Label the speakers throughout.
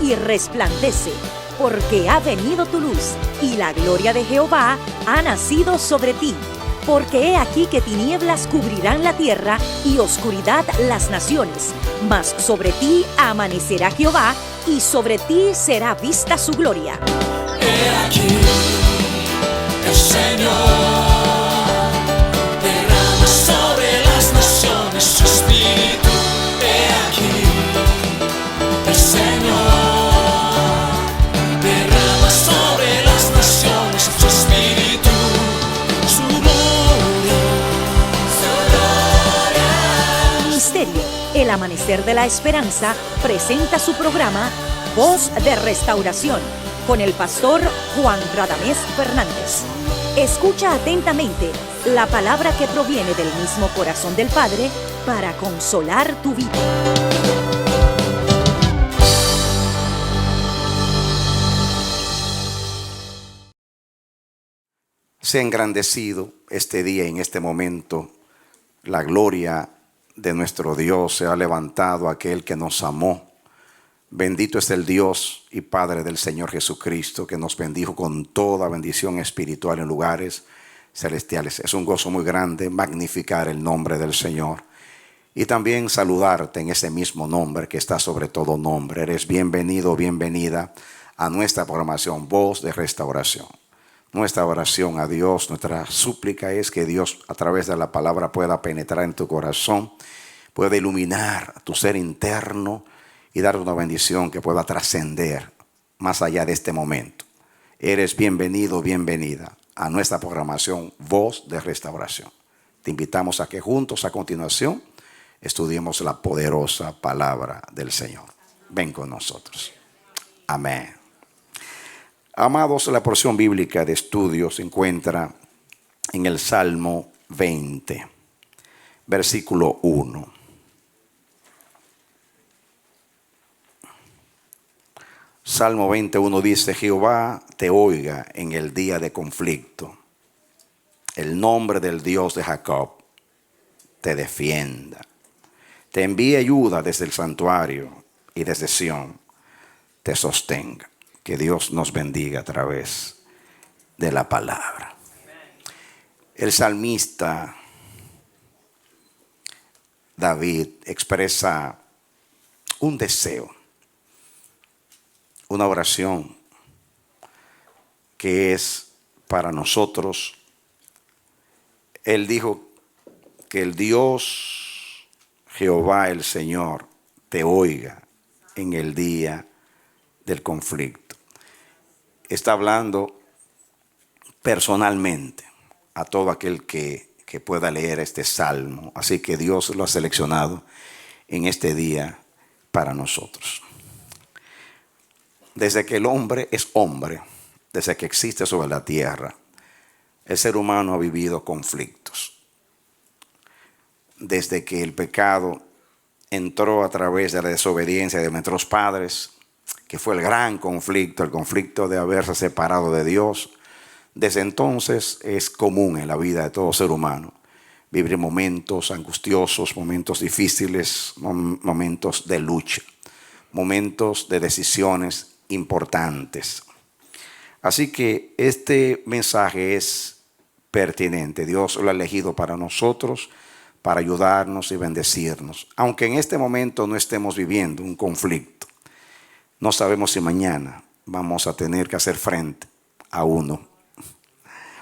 Speaker 1: y resplandece, porque ha venido tu luz, y la gloria de Jehová ha nacido sobre ti. Porque he aquí que tinieblas cubrirán la tierra y oscuridad las naciones, mas sobre ti amanecerá Jehová, y sobre ti será vista su gloria.
Speaker 2: He aquí, el Señor derrama sobre las naciones su espíritu. He aquí, el Señor derrama sobre las naciones su espíritu, su gloria, su gloria.
Speaker 1: Ministerio El Amanecer de la Esperanza presenta su programa Voz de Restauración con el pastor Juan Radamés Fernández. Escucha atentamente la palabra que proviene del mismo corazón del Padre para consolar tu vida.
Speaker 3: Sea engrandecido este día, en este momento. La gloria de nuestro Dios se ha levantado, aquel que nos amó. Bendito es el Dios y Padre del Señor Jesucristo, que nos bendijo con toda bendición espiritual en lugares celestiales. Es un gozo muy grande magnificar el nombre del Señor y también saludarte en ese mismo nombre que está sobre todo nombre. Eres bienvenido, bienvenida a nuestra programación Voz de Restauración. Nuestra oración a Dios, nuestra súplica es que Dios a través de la palabra pueda penetrar en tu corazón, pueda iluminar tu ser interno y dar una bendición que pueda trascender más allá de este momento. Eres bienvenido, bienvenida a nuestra programación Voz de Restauración. Te invitamos a que juntos a continuación estudiemos la poderosa palabra del Señor. Ven con nosotros. Amén. Amados, la porción bíblica de estudio se encuentra en el Salmo 20, versículo 1. Salmo 21 dice: Jehová te oiga en el día de conflicto. El nombre del Dios de Jacob te defienda. Te envíe ayuda desde el santuario y desde Sión te sostenga. Que Dios nos bendiga a través de la palabra. El salmista David expresa un deseo, una oración que es para nosotros. Él dijo que el Dios Jehová, el Señor, te oiga en el día del conflicto. Está hablando personalmente a todo aquel que pueda leer este salmo. Así que Dios lo ha seleccionado en este día para nosotros. Desde que el hombre es hombre, desde que existe sobre la tierra, el ser humano ha vivido conflictos. Desde que el pecado entró a través de la desobediencia de nuestros padres, que fue el gran conflicto, el conflicto de haberse separado de Dios. Desde entonces es común en la vida de todo ser humano vivir momentos angustiosos, momentos difíciles, momentos de lucha, momentos de decisiones importantes. Así que este mensaje es pertinente. Dios lo ha elegido para nosotros, para ayudarnos y bendecirnos. Aunque en este momento no estemos viviendo un conflicto, no sabemos si mañana vamos a tener que hacer frente a uno,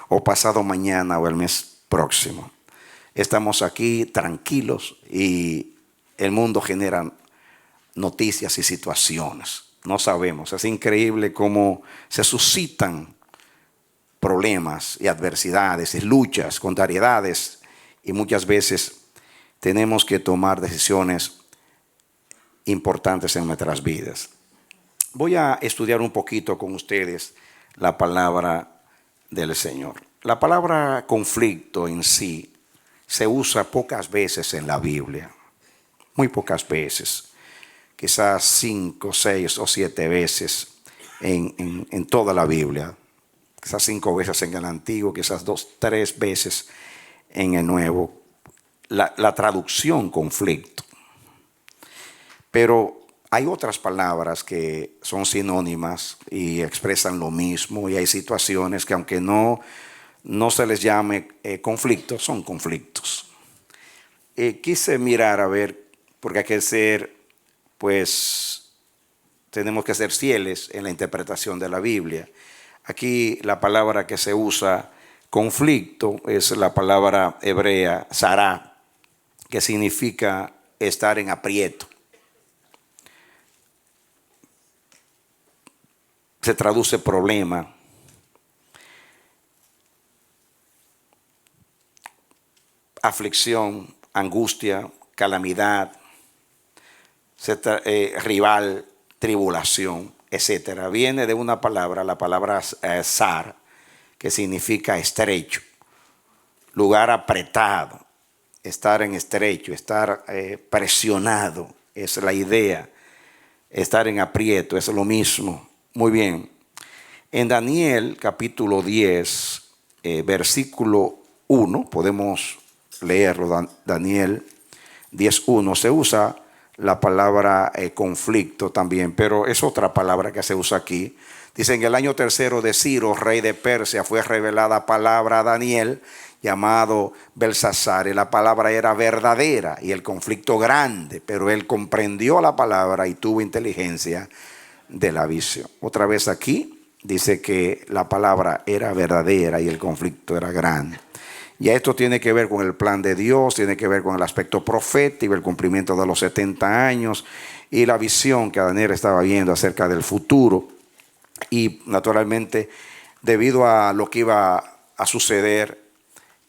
Speaker 3: o pasado mañana o el mes próximo. Estamos aquí tranquilos y el mundo genera noticias y situaciones. No sabemos, es increíble cómo se suscitan problemas y adversidades y luchas, contrariedades, y muchas veces tenemos que tomar decisiones importantes en nuestras vidas. Voy a estudiar un poquito con ustedes la palabra del Señor. La palabra conflicto en sí se usa pocas veces en la Biblia, muy pocas veces, quizás 5, 6 o 7 veces en toda la Biblia, quizás 5 veces en el Antiguo, quizás 2, 3 veces en el Nuevo. La traducción conflicto. Pero hay otras palabras que son sinónimas y expresan lo mismo, y hay situaciones que aunque no se les llame conflictos, son conflictos. Quise mirar a ver, porque hay que ser, pues, tenemos que ser fieles en la interpretación de la Biblia. Aquí la palabra que se usa, conflicto, es la palabra hebrea, sará, que significa estar en aprieto. Se traduce problema. Aflicción, angustia, calamidad, rival, tribulación, etcétera. Viene de una palabra, la palabra sar, que significa estrecho, lugar apretado, estar en estrecho, estar presionado, es la idea. Estar en aprieto es lo mismo. Muy bien. En Daniel capítulo 10, versículo 1, podemos leerlo, Daniel 10:1, se usa la palabra conflicto también, pero es otra palabra que se usa aquí. Dice: en el año tercero de Ciro, rey de Persia, fue revelada palabra a Daniel, llamado Belsasar, y la palabra era verdadera y el conflicto grande, pero él comprendió la palabra y tuvo inteligencia de la visión. Otra vez aquí dice que la palabra era verdadera y el conflicto era grande. Y esto tiene que ver con el plan de Dios, tiene que ver con el aspecto profético, el cumplimiento de los 70 años y la visión que Daniel estaba viendo acerca del futuro. Y naturalmente, debido a lo que iba a suceder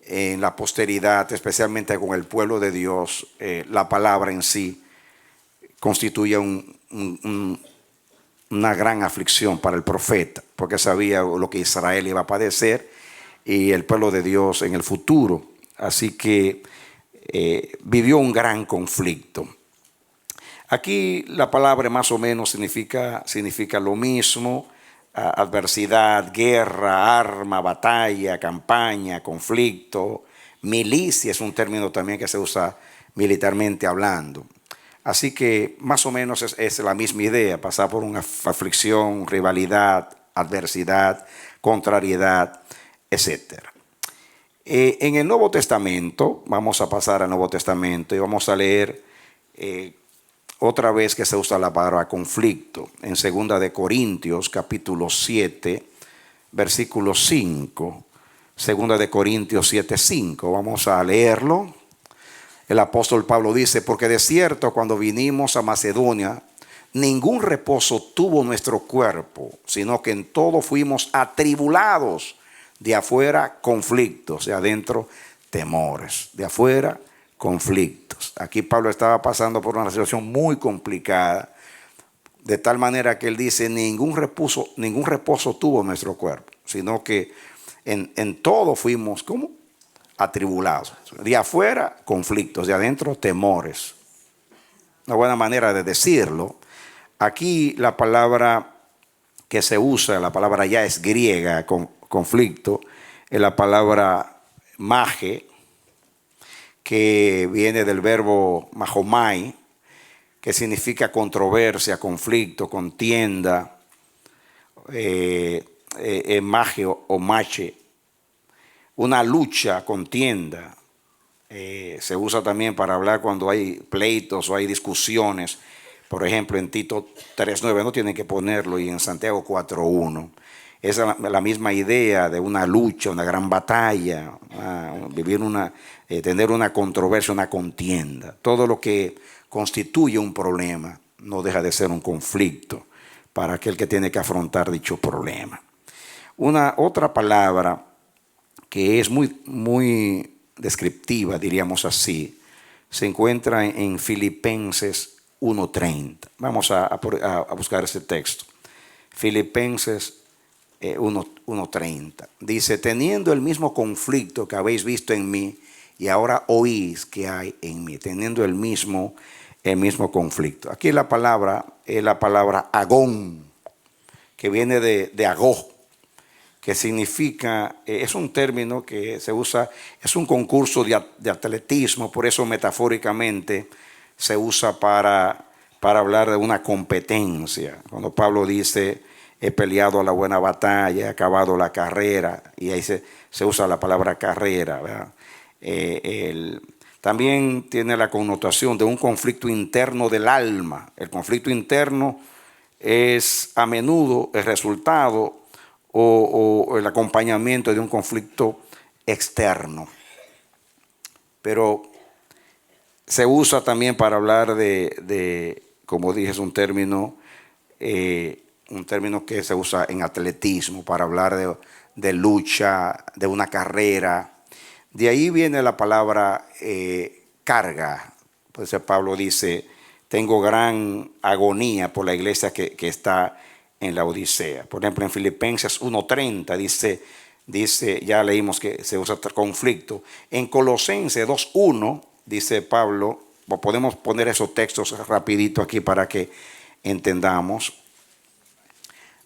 Speaker 3: en la posteridad, especialmente con el pueblo de Dios, la palabra en sí constituye una gran aflicción para el profeta, porque sabía lo que Israel iba a padecer y el pueblo de Dios en el futuro. Así que vivió un gran conflicto. Aquí la palabra más o menos significa lo mismo: adversidad, guerra, arma, batalla, campaña, conflicto. Milicia es un término también que se usa militarmente hablando. Así que más o menos es la misma idea: pasar por una aflicción, rivalidad, adversidad, contrariedad, etc. En el Nuevo Testamento, vamos a pasar al Nuevo Testamento y vamos a leer otra vez que se usa la palabra conflicto. En 2 de Corintios, capítulo 7, versículo 5. 2 de Corintios 7:5. Vamos a leerlo. El apóstol Pablo dice: porque de cierto, cuando vinimos a Macedonia, ningún reposo tuvo nuestro cuerpo, sino que en todo fuimos atribulados. De afuera, conflictos; de adentro, temores. De afuera, conflictos. Aquí Pablo estaba pasando por una situación muy complicada, de tal manera que él dice: ningún reposo tuvo nuestro cuerpo, sino que en todo fuimos, ¿cómo? Atribulados. De afuera, conflictos; de adentro, temores. Una buena manera de decirlo. Aquí la palabra que se usa, la palabra ya es griega, conflicto, es la palabra mage, que viene del verbo mahomai, que significa controversia, conflicto, contienda, mage o mache, una lucha, contienda. Se usa también para hablar cuando hay pleitos o hay discusiones. Por ejemplo, en Tito 3:9 no tienen que ponerlo, y en Santiago 4:1. Es la misma idea de una lucha, una gran batalla, tener una controversia, una contienda. Todo lo que constituye un problema no deja de ser un conflicto para aquel que tiene que afrontar dicho problema. Otra palabra que es muy, muy descriptiva, diríamos así, se encuentra en Filipenses 1:30. Vamos a buscar ese texto. Filipenses 1:30. Dice: teniendo el mismo conflicto que habéis visto en mí y ahora oís que hay en mí. Teniendo el mismo conflicto. Aquí la palabra es la palabra agón, que viene de agó, que significa, es un término que se usa, es un concurso de atletismo, por eso metafóricamente se usa para para hablar de una competencia. Cuando Pablo dice, he peleado la buena batalla, he acabado la carrera, y ahí se usa la palabra carrera, ¿verdad? También tiene la connotación de un conflicto interno del alma. El conflicto interno es a menudo el resultado o el acompañamiento de un conflicto externo. Pero se usa también para hablar de como dije, es un término que se usa en atletismo, para hablar de lucha, de una carrera. De ahí viene la palabra carga. Pues Pablo dice, tengo gran agonía por la iglesia que está en la Odisea. Por ejemplo, en Filipenses 1:30 dice, ya leímos que se usa conflicto. En Colosenses 2:1 dice Pablo, podemos poner esos textos rapidito aquí para que entendamos.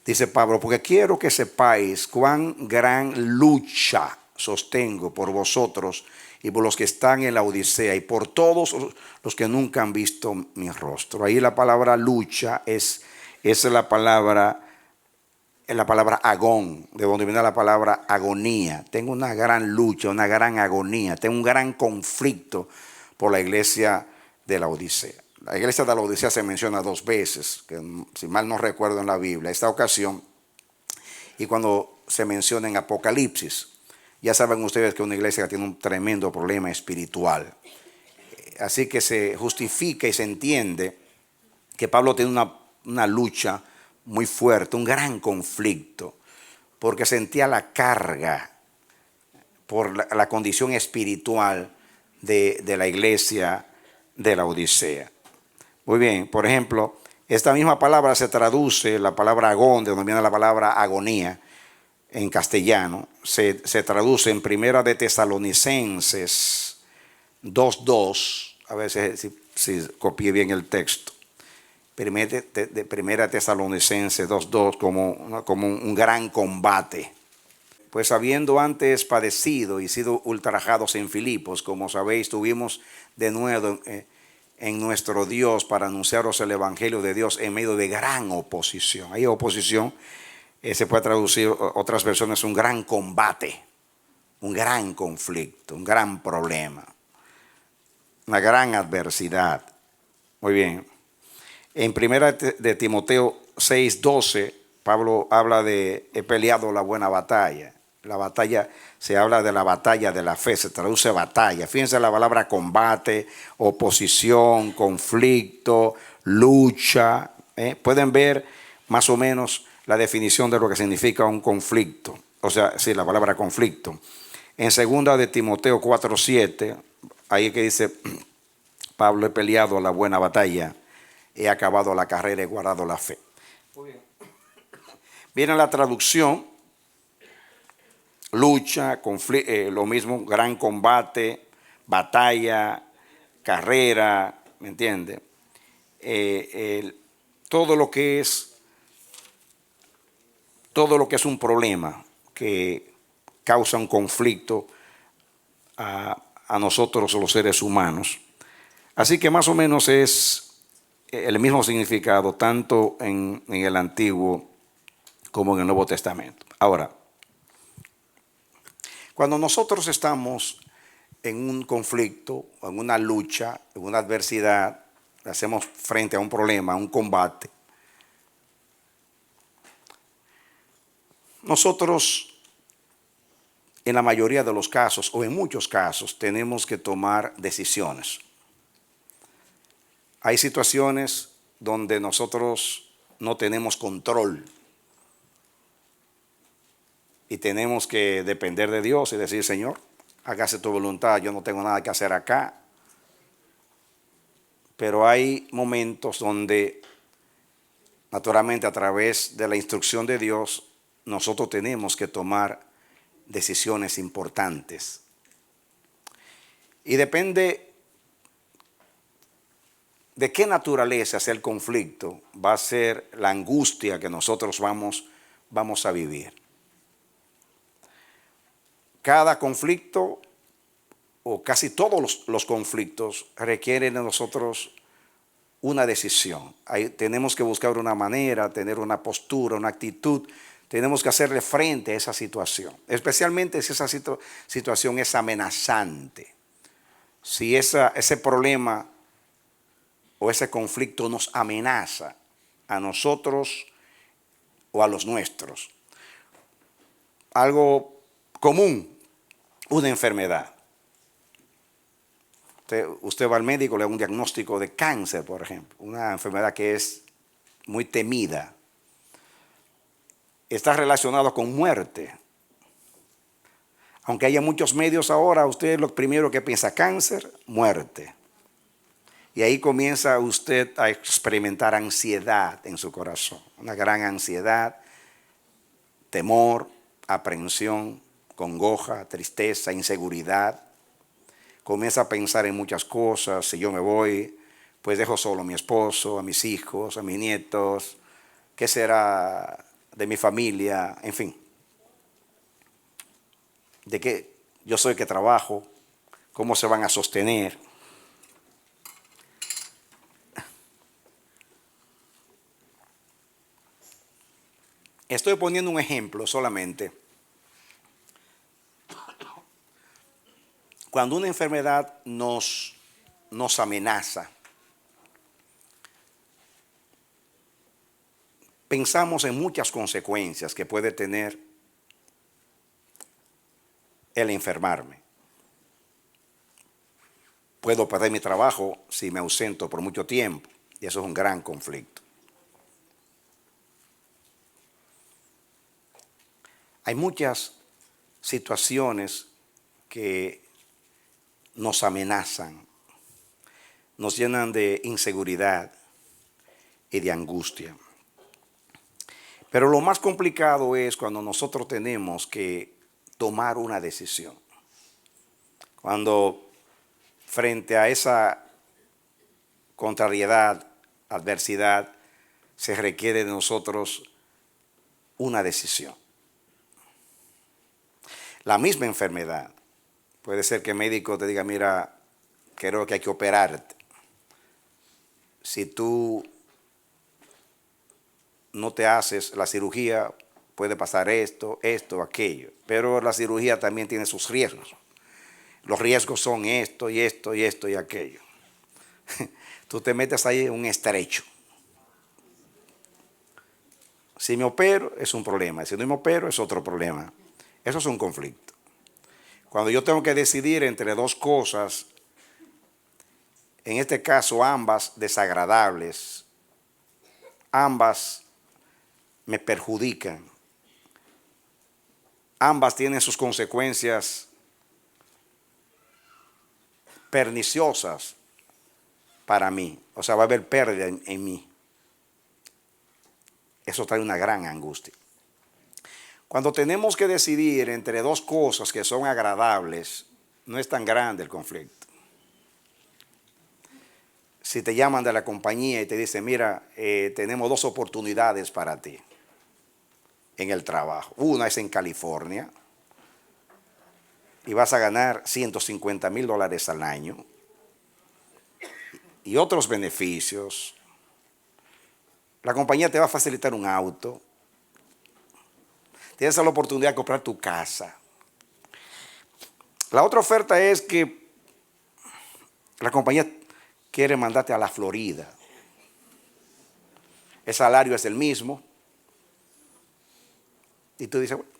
Speaker 3: Dice Pablo, porque quiero que sepáis cuán gran lucha sostengo por vosotros y por los que están en la Odisea y por todos los que nunca han visto mi rostro. Ahí la palabra lucha es la palabra agón, de donde viene la palabra agonía. Tengo una gran lucha, una gran agonía, tengo un gran conflicto por la iglesia de la Odisea. La iglesia de la Odisea se menciona 2 veces, que si mal no recuerdo en la Biblia, esta ocasión y cuando se menciona en Apocalipsis. Ya saben ustedes que una iglesia tiene un tremendo problema espiritual. Así que se justifica y se entiende que Pablo tiene una lucha muy fuerte, un gran conflicto, porque sentía la carga por la condición espiritual de la iglesia de la Odisea. Muy bien, por ejemplo, esta misma palabra se traduce, la palabra agón, de donde viene la palabra agonía, en castellano, se traduce en Primera de Tesalonicenses 2:2, a ver si copié bien el texto. Primera Tesalonicenses 2:2 como un gran combate. Pues habiendo antes padecido y sido ultrajados en Filipos, como sabéis, tuvimos de nuevo en nuestro Dios para anunciaros el Evangelio de Dios en medio de gran oposición. Hay oposición, se puede traducir otras versiones, un gran combate, un gran conflicto, un gran problema, una gran adversidad. Muy bien. En primera de Timoteo 6:12, Pablo habla de he peleado la buena batalla. La batalla, se habla de la batalla de la fe, se traduce batalla. Fíjense la palabra combate, oposición, conflicto, lucha. Pueden ver más o menos la definición de lo que significa un conflicto. O sea, sí, la palabra conflicto. En segunda de Timoteo 4:7, ahí es que dice, Pablo, he peleado la buena batalla, he acabado la carrera, he guardado la fe. Viene la traducción, lucha, lo mismo, gran combate, batalla, carrera, ¿me entiende? Todo lo que es un problema que causa un conflicto a nosotros los seres humanos. Así que más o menos es el mismo significado tanto en el Antiguo como en el Nuevo Testamento. Ahora, cuando nosotros estamos en un conflicto, en una lucha, en una adversidad, hacemos frente a un problema, a un combate, nosotros en la mayoría de los casos o en muchos casos tenemos que tomar decisiones. Hay situaciones donde nosotros no tenemos control y tenemos que depender de Dios y decir, Señor, hágase tu voluntad, yo no tengo nada que hacer acá. Pero hay momentos donde, naturalmente, a través de la instrucción de Dios, nosotros tenemos que tomar decisiones importantes. Y depende de qué naturaleza sea el conflicto, va a ser la angustia que nosotros vamos a vivir. Cada conflicto o casi todos los conflictos requieren de nosotros una decisión. Tenemos que buscar una manera, tener una postura, una actitud. Tenemos que hacerle frente a esa situación, especialmente si esa situación es amenazante. Si ese problema o ese conflicto nos amenaza a nosotros o a los nuestros. Algo común, una enfermedad. Usted va al médico, le da un diagnóstico de cáncer, por ejemplo, una enfermedad que es muy temida. Está relacionado con muerte. Aunque haya muchos medios ahora, usted lo primero que piensa, cáncer, muerte. Y ahí comienza usted a experimentar ansiedad en su corazón. Una gran ansiedad, temor, aprensión, congoja, tristeza, inseguridad. Comienza a pensar en muchas cosas. Si yo me voy, pues dejo solo a mi esposo, a mis hijos, a mis nietos. ¿Qué será de mi familia? En fin. ¿De qué yo soy que trabajo? ¿Cómo se van a sostener? Estoy poniendo un ejemplo solamente. Cuando una enfermedad nos amenaza, pensamos en muchas consecuencias que puede tener el enfermarme. Puedo perder mi trabajo si me ausento por mucho tiempo, y eso es un gran conflicto. Hay muchas situaciones que nos amenazan, nos llenan de inseguridad y de angustia. Pero lo más complicado es cuando nosotros tenemos que tomar una decisión. Cuando frente a esa contrariedad, adversidad, se requiere de nosotros una decisión. La misma enfermedad. Puede ser que el médico te diga, mira, creo que hay que operarte. Si tú no te haces la cirugía, puede pasar esto, aquello. Pero la cirugía también tiene sus riesgos. Los riesgos son esto y esto y esto y aquello. Tú te metes ahí en un estrecho. Si me opero es un problema, si no me opero es otro problema. Eso es un conflicto. Cuando yo tengo que decidir entre dos cosas, en este caso ambas desagradables, ambas me perjudican, ambas tienen sus consecuencias perniciosas para mí, o sea, va a haber pérdida en mí. Eso trae una gran angustia. Cuando tenemos que decidir entre dos cosas que son agradables, no es tan grande el conflicto. Si te llaman de la compañía y te dicen, mira, tenemos dos oportunidades para ti en el trabajo. Una es en California y vas a ganar $150,000 al año y otros beneficios. La compañía te va a facilitar un auto. Tienes la oportunidad de comprar tu casa. La otra oferta es que la compañía quiere mandarte a la Florida. El salario es el mismo. Y tú dices, bueno,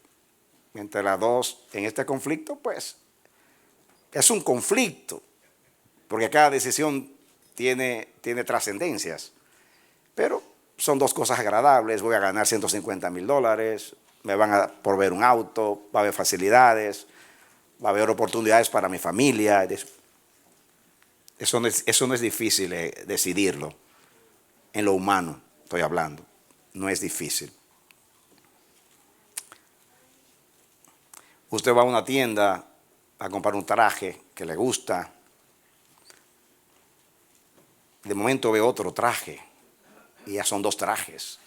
Speaker 3: entre las dos en este conflicto, pues es un conflicto. Porque cada decisión tiene trascendencias. Pero son dos cosas agradables. Voy a ganar $150,000. Me van a proveer un auto, va a haber facilidades, va a haber oportunidades para mi familia. Eso no es difícil decidirlo. En lo humano estoy hablando. No es difícil. Usted va a una tienda a comprar un traje que le gusta. De momento ve otro traje y ya son dos trajes.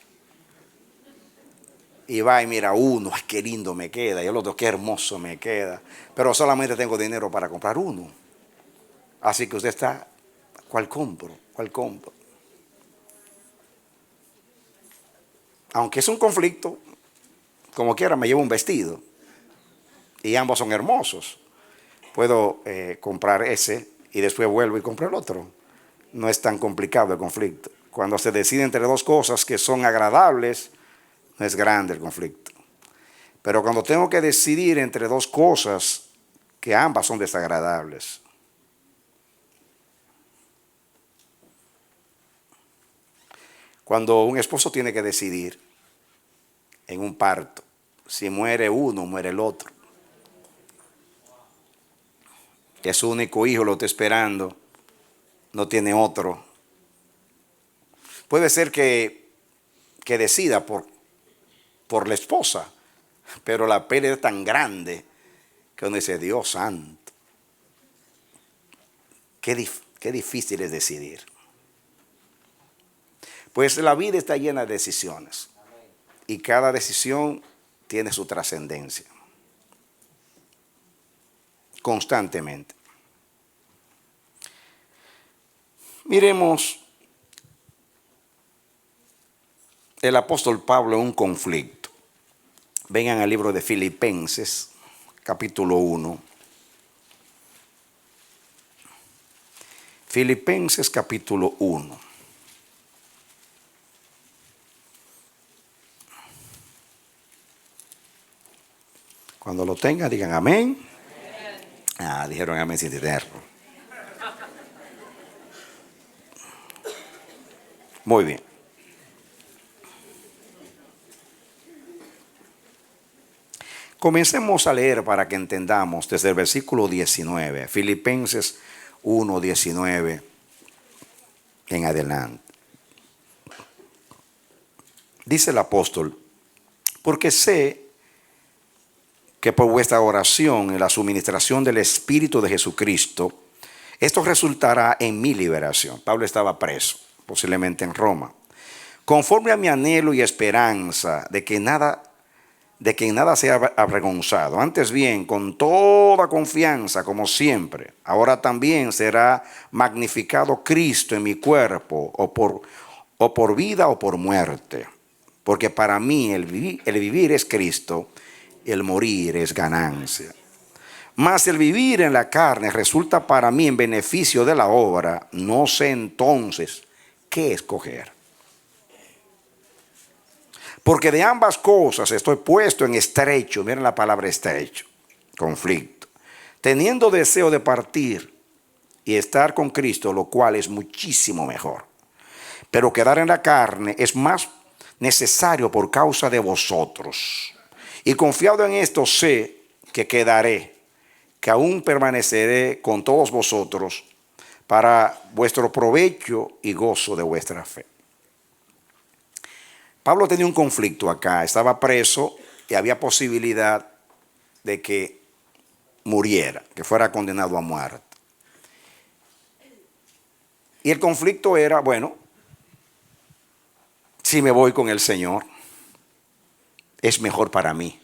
Speaker 3: Y va y mira uno, ay, qué lindo me queda, y el otro, qué hermoso me queda, pero solamente tengo dinero para comprar uno. Así que usted está, ¿cuál compro? ¿Cuál compro? aunque es un conflicto, como quiera me llevo un vestido y ambos son hermosos. Puedo comprar ese y después vuelvo y compro el otro. No es tan complicado el conflicto. Cuando se decide entre dos cosas que son agradables, no es grande el conflicto. Pero cuando tengo que decidir entre dos cosas que ambas son desagradables, cuando un esposo tiene que decidir en un parto, si muere uno, muere el otro, que su único hijo lo está esperando, no tiene otro, puede ser que decida por la esposa, pero la pérdida es tan grande que uno dice, Dios santo, qué difícil es decidir. Pues la vida está llena de decisiones y cada decisión tiene su trascendencia constantemente. Miremos el apóstol Pablo en un conflicto. Vengan al libro de Filipenses, capítulo 1. Filipenses, capítulo 1. Cuando lo tengan, digan amén. Dijeron amén sin tenerlo. Muy bien. Comencemos a leer para que entendamos desde el versículo 19, Filipenses 1, 19 en adelante. Dice el apóstol, porque sé que por vuestra oración y la suministración del Espíritu de Jesucristo, esto resultará en mi liberación. Pablo estaba preso, posiblemente en Roma. Conforme a mi anhelo y esperanza de que en nada sea avergonzado. Antes bien, con toda confianza, como siempre, ahora también será magnificado Cristo en mi cuerpo, o por vida o por muerte. Porque para mí el vivir es Cristo, el morir es ganancia. Mas el vivir en la carne resulta para mí en beneficio de la obra. No sé entonces qué escoger. Porque de ambas cosas estoy puesto en estrecho, miren la palabra estrecho, conflicto, teniendo deseo de partir y estar con Cristo, lo cual es muchísimo mejor. Pero quedar en la carne es más necesario por causa de vosotros. Y confiado en esto sé que quedaré, que aún permaneceré con todos vosotros para vuestro provecho y gozo de vuestra fe. Pablo tenía un conflicto acá, estaba preso y había posibilidad de que muriera, que fuera condenado a muerte. Y el conflicto era, bueno, si me voy con el Señor, es mejor para mí,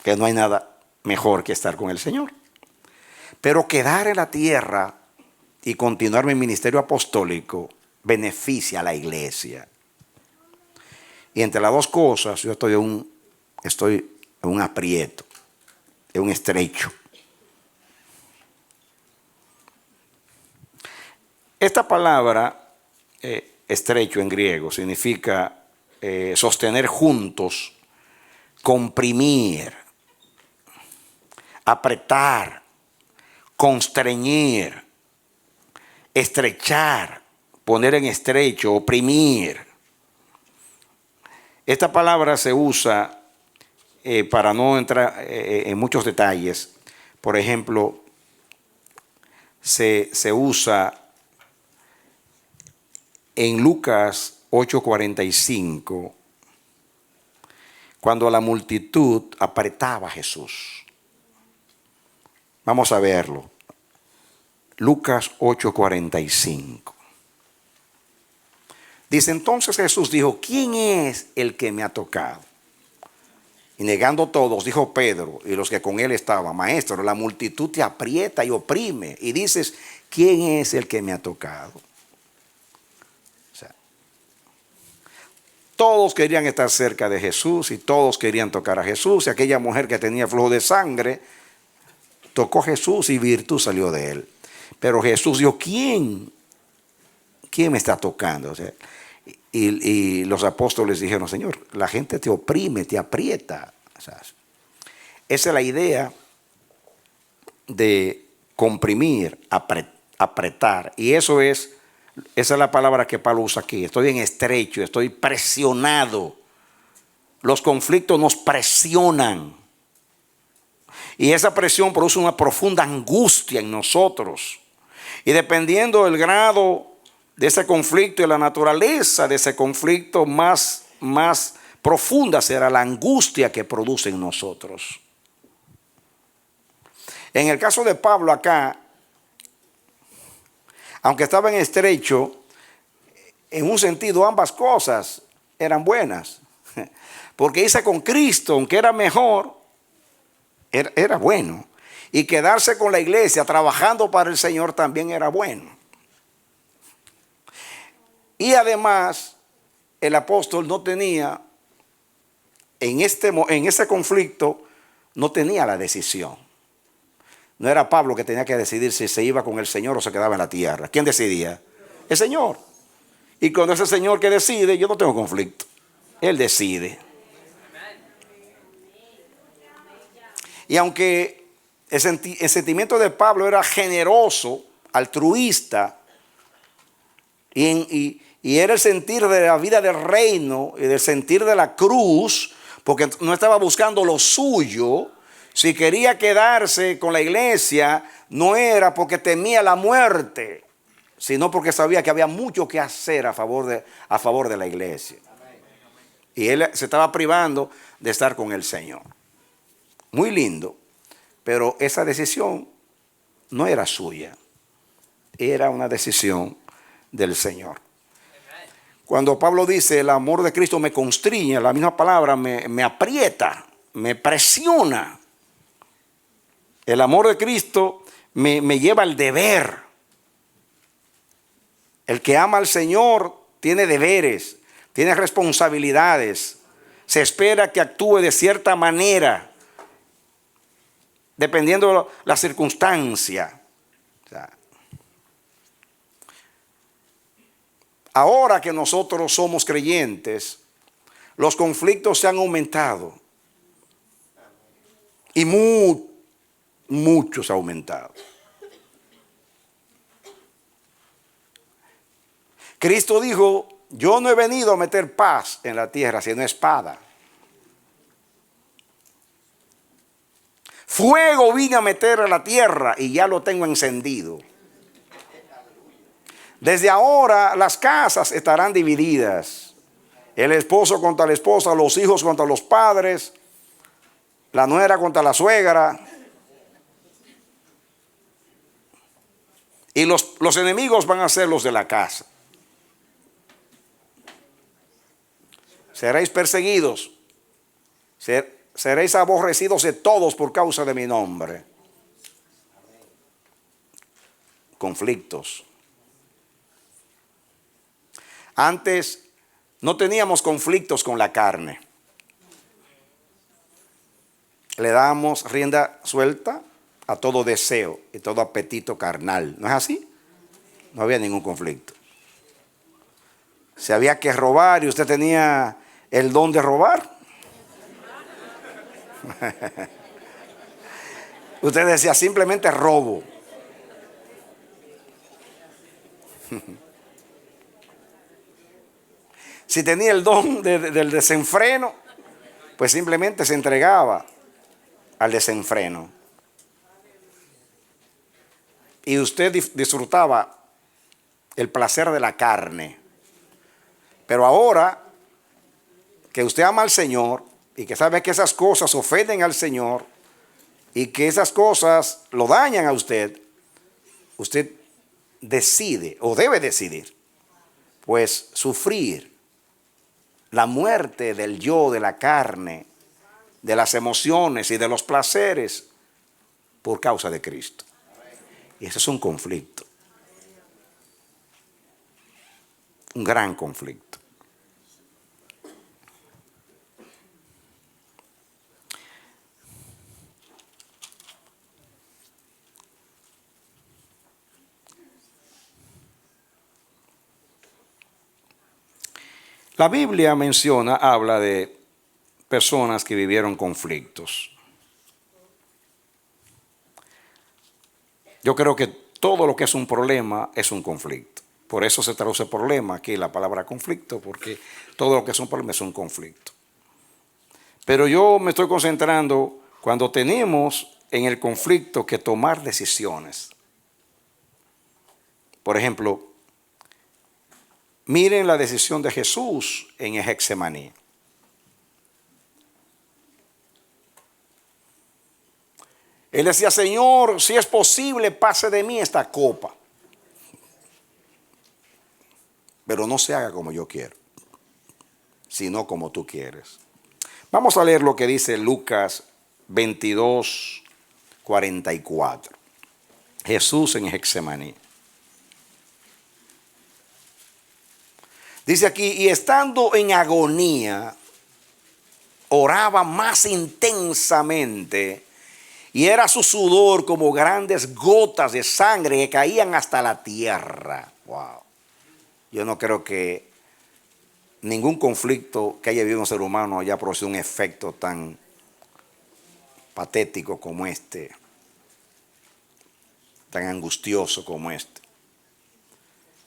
Speaker 3: que no hay nada mejor que estar con el Señor. Pero quedar en la tierra y continuar mi ministerio apostólico beneficia a la iglesia. Y entre las dos cosas yo estoy en un aprieto, en un estrecho. Esta palabra estrecho en griego significa sostener juntos, comprimir, apretar, constreñir, estrechar, poner en estrecho, oprimir. Esta palabra se usa, para no entrar en muchos detalles, por ejemplo, se usa en Lucas 8:45, cuando la multitud apretaba a Jesús. Vamos a verlo. Lucas 8:45. Dice, entonces Jesús dijo, ¿quién es el que me ha tocado? Y negando todos, dijo Pedro y los que con él estaban, maestro, la multitud te aprieta y oprime. Y dices, ¿quién es el que me ha tocado? todos querían estar cerca de Jesús y todos querían tocar a Jesús. Y aquella mujer que tenía flujo de sangre tocó a Jesús y virtud salió de él. Pero Jesús dijo, ¿quién me está tocando? O sea, y los apóstoles dijeron, Señor, la gente te oprime, te aprieta. O sea, esa es la idea de comprimir, apretar. Y esa es la palabra que Pablo usa aquí. Estoy en estrecho, estoy presionado. Los conflictos nos presionan. Y esa presión produce una profunda angustia en nosotros. Y dependiendo del grado de ese conflicto y la naturaleza de ese conflicto, más profunda será la angustia que produce en nosotros. En el caso de Pablo acá, aunque estaba en estrecho, en un sentido ambas cosas eran buenas. Porque irse con Cristo, aunque era mejor, era bueno. Y quedarse con la iglesia trabajando para el Señor también era bueno. Y además, el apóstol no tenía, en ese conflicto, no tenía la decisión. No era Pablo que tenía que decidir si se iba con el Señor o se quedaba en la tierra. ¿Quién decidía? El Señor. Y cuando es el Señor que decide, yo no tengo conflicto. Él decide. Y aunque el sentimiento de Pablo era generoso, altruista, y era el sentir de la vida del reino y del sentir de la cruz, porque no estaba buscando lo suyo. Si quería quedarse con la iglesia, no era porque temía la muerte, sino porque sabía que había mucho que hacer a favor de la iglesia. Y él se estaba privando de estar con el Señor. Muy lindo, pero esa decisión no era suya, era una decisión del Señor. Cuando Pablo dice, el amor de Cristo me constriñe, la misma palabra me aprieta, me presiona. El amor de Cristo me lleva al deber. El que ama al Señor tiene deberes, tiene responsabilidades. Se espera que actúe de cierta manera, dependiendo de la circunstancia. O sea, ahora que nosotros somos creyentes, los conflictos se han aumentado. Y muchos ha aumentado. Cristo dijo, yo no he venido a meter paz en la tierra, sino espada. Fuego vine a meter a la tierra y ya lo tengo encendido. Desde ahora las casas estarán divididas. El esposo contra la esposa, los hijos contra los padres, la nuera contra la suegra. Y los enemigos van a ser los de la casa. Seréis perseguidos. Seréis aborrecidos de todos por causa de mi nombre. Conflictos. Antes no teníamos conflictos con la carne. Le dábamos rienda suelta a todo deseo y todo apetito carnal. ¿No es así? No había ningún conflicto. Si había que robar y usted tenía el don de robar, usted decía simplemente robo. Si tenía el don del desenfreno, pues simplemente se entregaba al desenfreno. Y usted disfrutaba el placer de la carne. Pero ahora que usted ama al Señor y que sabe que esas cosas ofenden al Señor y que esas cosas lo dañan a usted, usted decide o debe decidir, pues sufrir la muerte del yo, de la carne, de las emociones y de los placeres por causa de Cristo. Y ese es un conflicto. Un gran conflicto. La Biblia habla de personas que vivieron conflictos. Yo creo que todo lo que es un problema es un conflicto. Por eso se traduce problema aquí la palabra conflicto, porque todo lo que es un problema es un conflicto. Pero yo me estoy concentrando cuando tenemos en el conflicto que tomar decisiones. Por ejemplo, miren la decisión de Jesús en el Getsemaní. Él decía, Señor, si es posible, pase de mí esta copa. Pero no se haga como yo quiero, sino como tú quieres. Vamos a leer lo que dice Lucas 22, 44. Jesús en Getsemaní. Dice aquí, y estando en agonía, oraba más intensamente, y era su sudor como grandes gotas de sangre que caían hasta la tierra. Wow. Yo no creo que ningún conflicto que haya vivido un ser humano haya producido un efecto tan patético como este, tan angustioso como este.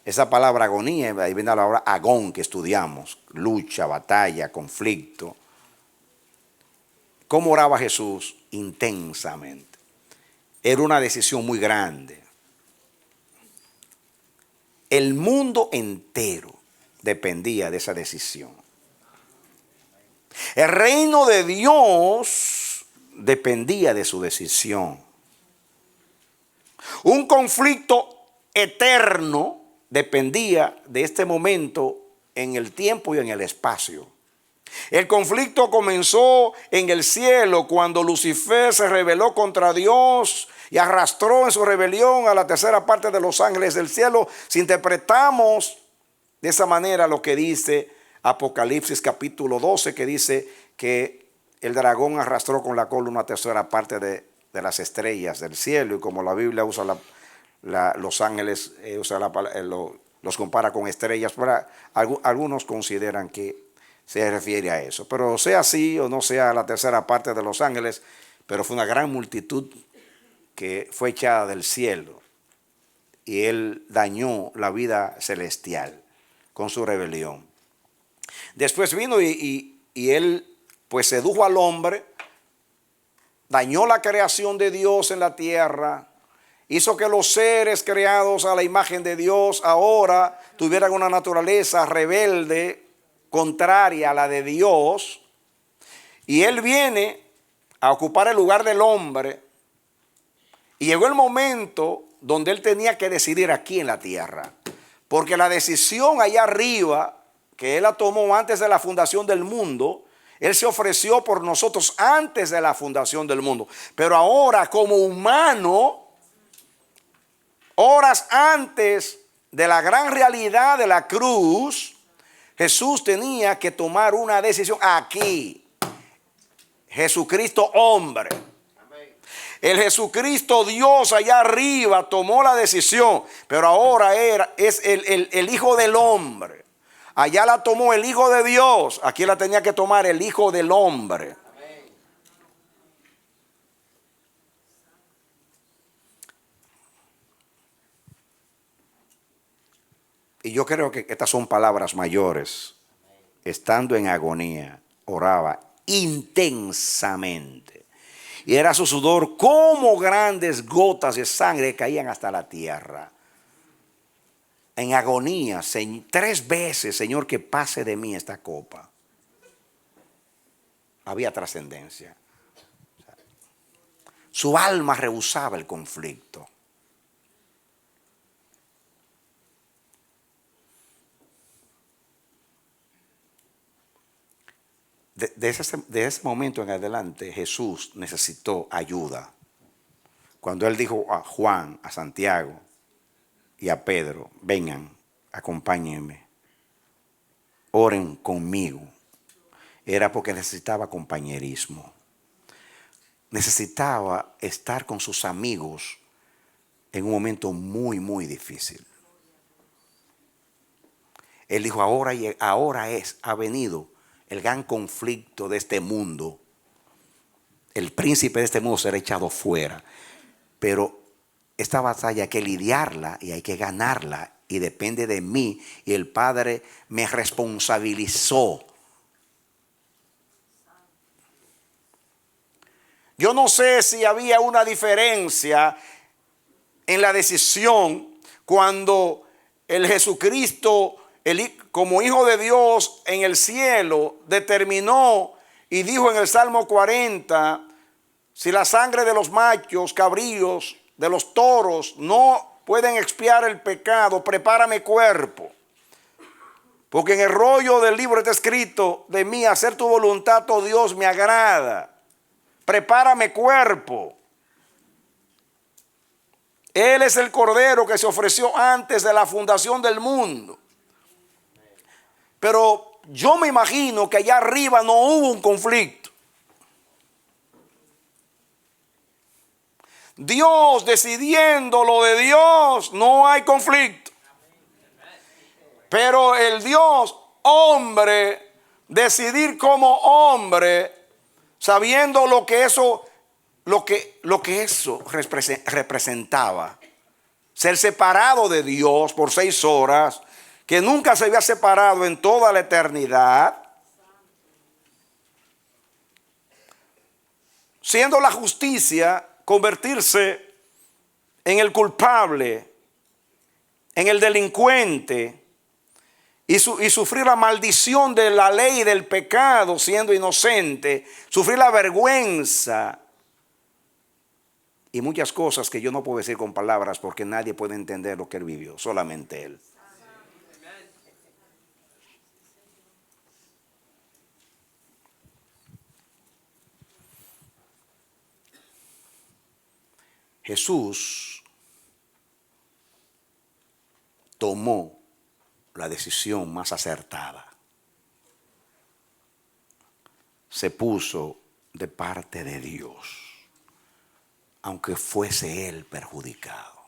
Speaker 3: Esa palabra agonía, ahí viene la palabra agón que estudiamos, lucha, batalla, conflicto. ¿Cómo oraba Jesús? Intensamente. Era una decisión muy grande. El mundo entero dependía de esa decisión. El reino de Dios dependía de su decisión. Un conflicto eterno dependía de este momento en el tiempo y en el espacio. El conflicto comenzó en el cielo cuando Lucifer se rebeló contra Dios y arrastró en su rebelión a la tercera parte de los ángeles del cielo. Si interpretamos de esa manera lo que dice Apocalipsis capítulo 12, que dice que el dragón arrastró con la cola una tercera parte de las estrellas del cielo, y como la Biblia usa los ángeles, los compara con estrellas, pero algunos consideran que se refiere a eso. Pero sea así o no sea la tercera parte de los ángeles, pero fue una gran multitud que fue echada del cielo, y él dañó la vida celestial con su rebelión. Después vino y él pues sedujo al hombre, dañó la creación de Dios en la tierra, hizo que los seres creados a la imagen de Dios ahora tuvieran una naturaleza rebelde, contraria a la de Dios, y él viene a ocupar el lugar del hombre, y llegó el momento donde él tenía que decidir aquí en la tierra, porque la decisión allá arriba, que él la tomó antes de la fundación del mundo, él se ofreció por nosotros antes de la fundación del mundo, pero ahora como humano, horas antes de la gran realidad de la cruz, Jesús tenía que tomar una decisión aquí. Jesucristo hombre. El Jesucristo Dios allá arriba tomó la decisión, pero ahora es el Hijo del Hombre. Allá la tomó el Hijo de Dios, aquí la tenía que tomar el Hijo del Hombre. Y yo creo que estas son palabras mayores. Estando en agonía, oraba intensamente. Y era su sudor como grandes gotas de sangre que caían hasta la tierra. En agonía, 3 veces, Señor, que pase de mí esta copa. Había trascendencia. Su alma rehusaba el conflicto. De ese momento en adelante, Jesús necesitó ayuda. Cuando él dijo a Juan, a Santiago y a Pedro, vengan, acompáñenme, oren conmigo, era porque necesitaba compañerismo. Necesitaba estar con sus amigos en un momento muy, muy difícil. Él dijo, ha venido el gran conflicto de este mundo. El príncipe de este mundo será echado fuera. Pero esta batalla hay que lidiarla y hay que ganarla. Y depende de mí. Y el Padre me responsabilizó. Yo no sé si había una diferencia en la decisión cuando el Jesucristo, como Hijo de Dios en el cielo, determinó y dijo en el Salmo 40, si la sangre de los machos, cabríos, de los toros no pueden expiar el pecado, prepárame cuerpo. Porque en el rollo del libro está escrito, de mí hacer tu voluntad, oh Dios, me agrada. Prepárame cuerpo. Él es el Cordero que se ofreció antes de la fundación del mundo. Pero yo me imagino que allá arriba no hubo un conflicto. Dios decidiendo lo de Dios, no hay conflicto. Pero el Dios hombre, decidir como hombre, sabiendo lo que eso representaba. Ser separado de Dios por 6 horas, que nunca se había separado en toda la eternidad. Siendo la justicia convertirse en el culpable, en el delincuente, y sufrir la maldición de la ley y del pecado siendo inocente, sufrir la vergüenza y muchas cosas que yo no puedo decir con palabras porque nadie puede entender lo que él vivió, solamente él. Jesús tomó la decisión más acertada. Se puso de parte de Dios, aunque fuese él perjudicado.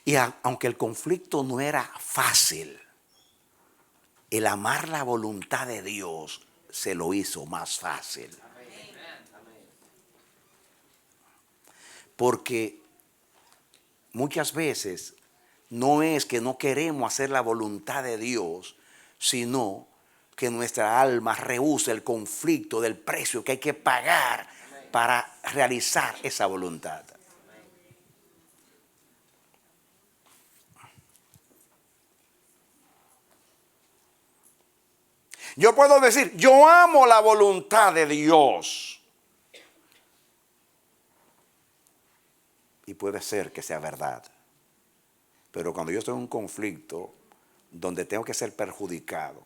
Speaker 3: Y aunque el conflicto no era fácil, el amar la voluntad de Dios se lo hizo más fácil. Porque muchas veces no es que no queremos hacer la voluntad de Dios, sino que nuestra alma rehúsa el conflicto del precio que hay que pagar para realizar esa voluntad. Yo puedo decir, yo amo la voluntad de Dios. Y puede ser que sea verdad. Pero cuando yo estoy en un conflicto donde tengo que ser perjudicado,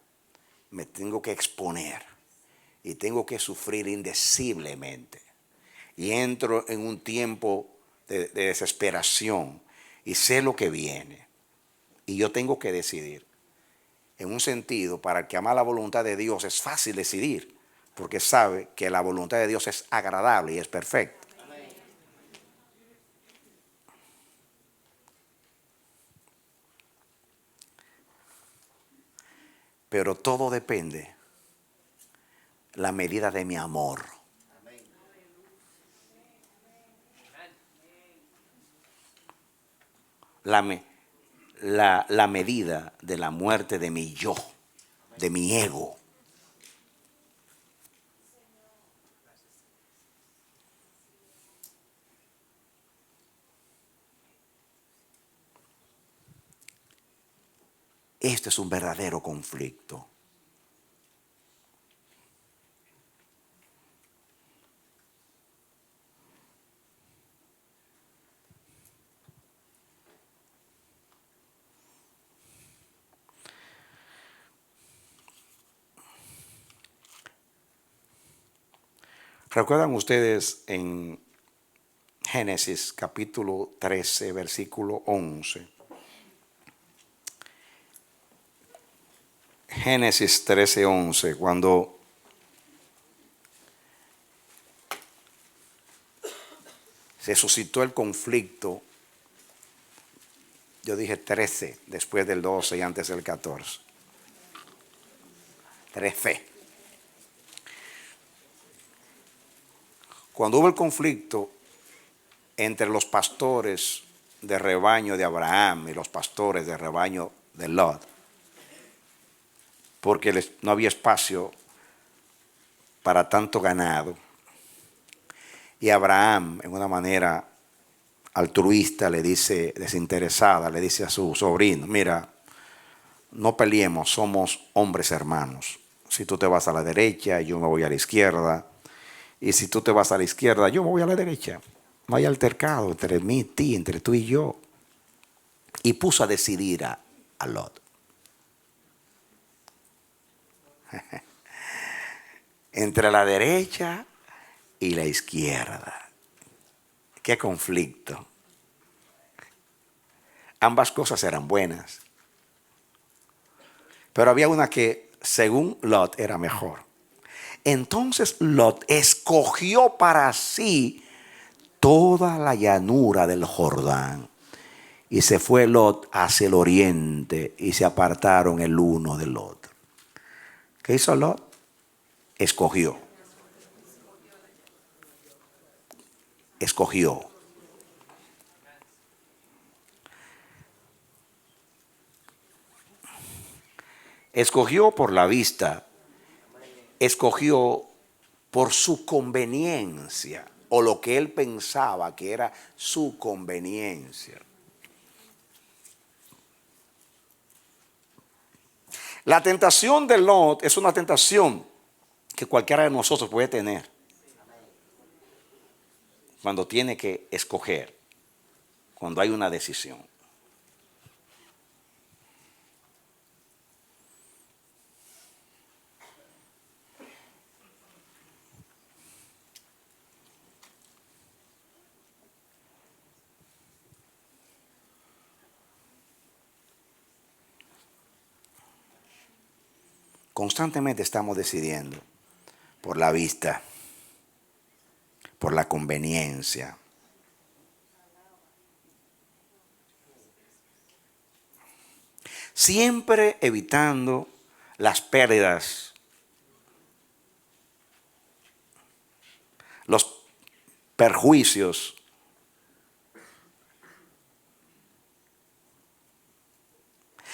Speaker 3: me tengo que exponer y tengo que sufrir indeciblemente. Y entro en un tiempo de desesperación y sé lo que viene. Y yo tengo que decidir. En un sentido, para el que ama la voluntad de Dios es fácil decidir, porque sabe que la voluntad de Dios es agradable y es perfecta. Pero todo depende la medida de mi amor. La medida de la muerte de mi yo, de mi ego. Este es un verdadero conflicto. ¿Recuerdan ustedes en Génesis capítulo 13, versículo 11? Génesis 13, 11, cuando se suscitó el conflicto Yo dije 13 después del 12 y antes del 14. 13. Cuando hubo el conflicto entre los pastores de rebaño de Abraham y los pastores de rebaño de Lot, porque no había espacio para tanto ganado, y Abraham, en una manera altruista, le dice, desinteresada, le dice a su sobrino: mira, no peleemos, somos hombres hermanos. Si tú te vas a la derecha, yo me voy a la izquierda. Y si tú te vas a la izquierda, yo me voy a la derecha. No hay altercado entre mí, ti, entre tú y yo. Y puso a decidir a Lot. Entre la derecha y la izquierda. Qué conflicto. Ambas cosas eran buenas. Pero había una que, según Lot, era mejor. Entonces Lot escogió para sí toda la llanura del Jordán. Y se fue Lot hacia el oriente y se apartaron el uno del otro. ¿Qué hizo Lot? Escogió. Escogió. Escogió por la vista. Escogió por su conveniencia, o lo que él pensaba que era su conveniencia. La tentación de Lot es una tentación que cualquiera de nosotros puede tener cuando tiene que escoger, cuando hay una decisión. Constantemente estamos decidiendo por la vista, por la conveniencia. Siempre evitando las pérdidas, los perjuicios.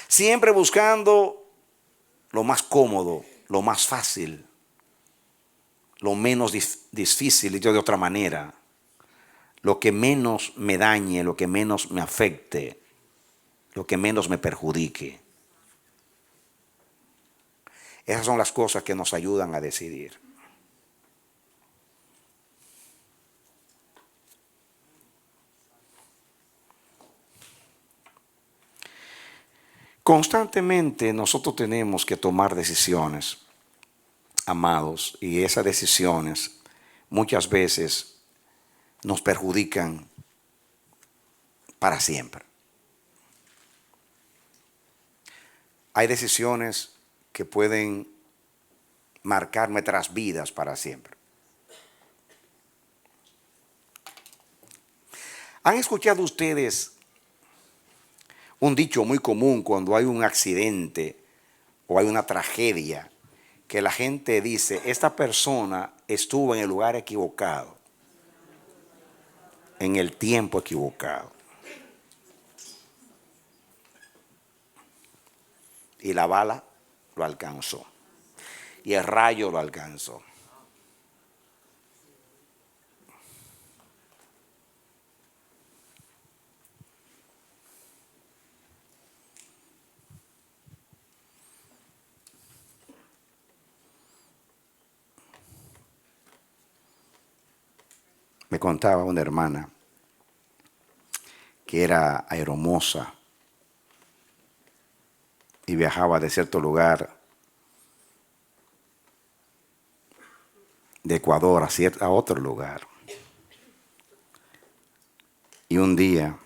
Speaker 3: Siempre buscando lo más cómodo, lo más fácil, lo menos difícil, dicho de otra manera, lo que menos me dañe, lo que menos me afecte, lo que menos me perjudique. Esas son las cosas que nos ayudan a decidir. Constantemente nosotros tenemos que tomar decisiones, amados, y esas decisiones muchas veces nos perjudican para siempre. Hay decisiones que pueden marcar nuestras vidas para siempre. ¿Han escuchado ustedes un dicho muy común cuando hay un accidente o hay una tragedia, que la gente dice: esta persona estuvo en el lugar equivocado, en el tiempo equivocado? Y la bala lo alcanzó, y el rayo lo alcanzó. Me contaba una hermana que era aeromoza y viajaba de cierto lugar de Ecuador a otro lugar. Y un día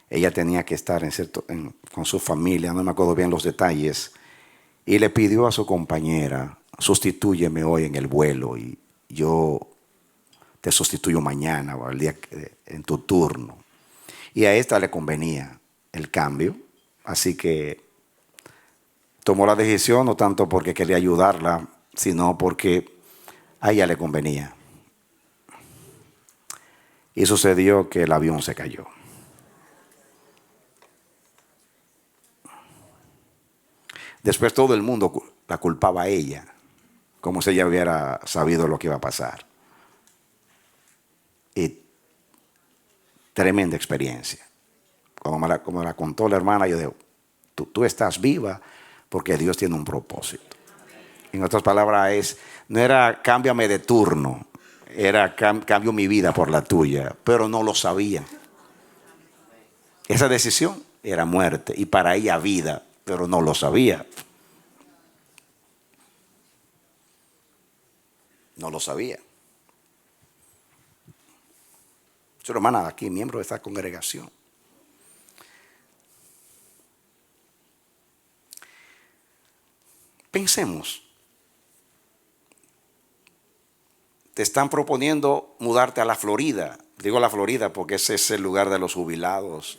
Speaker 3: ella tenía que estar con su familia, no me acuerdo bien los detalles, y le pidió a su compañera: sustitúyeme hoy en el vuelo y yo te sustituyo mañana o el día en tu turno. Y a esta le convenía el cambio, así que tomó la decisión no tanto porque quería ayudarla, sino porque a ella le convenía. Y sucedió que el avión se cayó. Después todo el mundo la culpaba a ella, como si ella hubiera sabido lo que iba a pasar. Y tremenda experiencia. Como me la contó la hermana, yo digo, tú estás viva porque Dios tiene un propósito. En otras palabras, no era cámbiame de turno, era cambio mi vida por la tuya, pero no lo sabía. Esa decisión era muerte y para ella vida, pero no lo sabía. No lo sabía. Su hermana aquí, miembro de esta congregación. Pensemos. Te están proponiendo mudarte a la Florida. Digo la Florida porque ese es el lugar de los jubilados.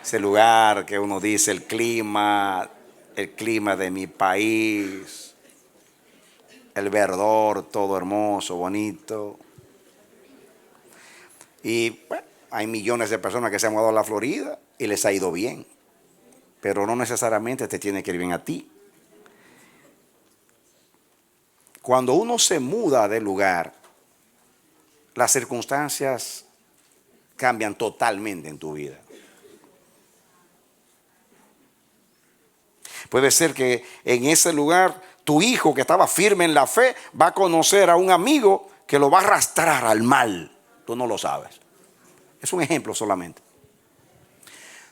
Speaker 3: Ese lugar que uno dice el clima de mi país, el verdor, todo hermoso, bonito. Y bueno, hay millones de personas que se han mudado a la Florida y les ha ido bien. Pero no necesariamente te tiene que ir bien a ti. Cuando uno se muda de lugar, las circunstancias cambian totalmente en tu vida. Puede ser que en ese lugar tu hijo que estaba firme en la fe va a conocer a un amigo que lo va a arrastrar al mal. Tú no lo sabes. Es un ejemplo solamente.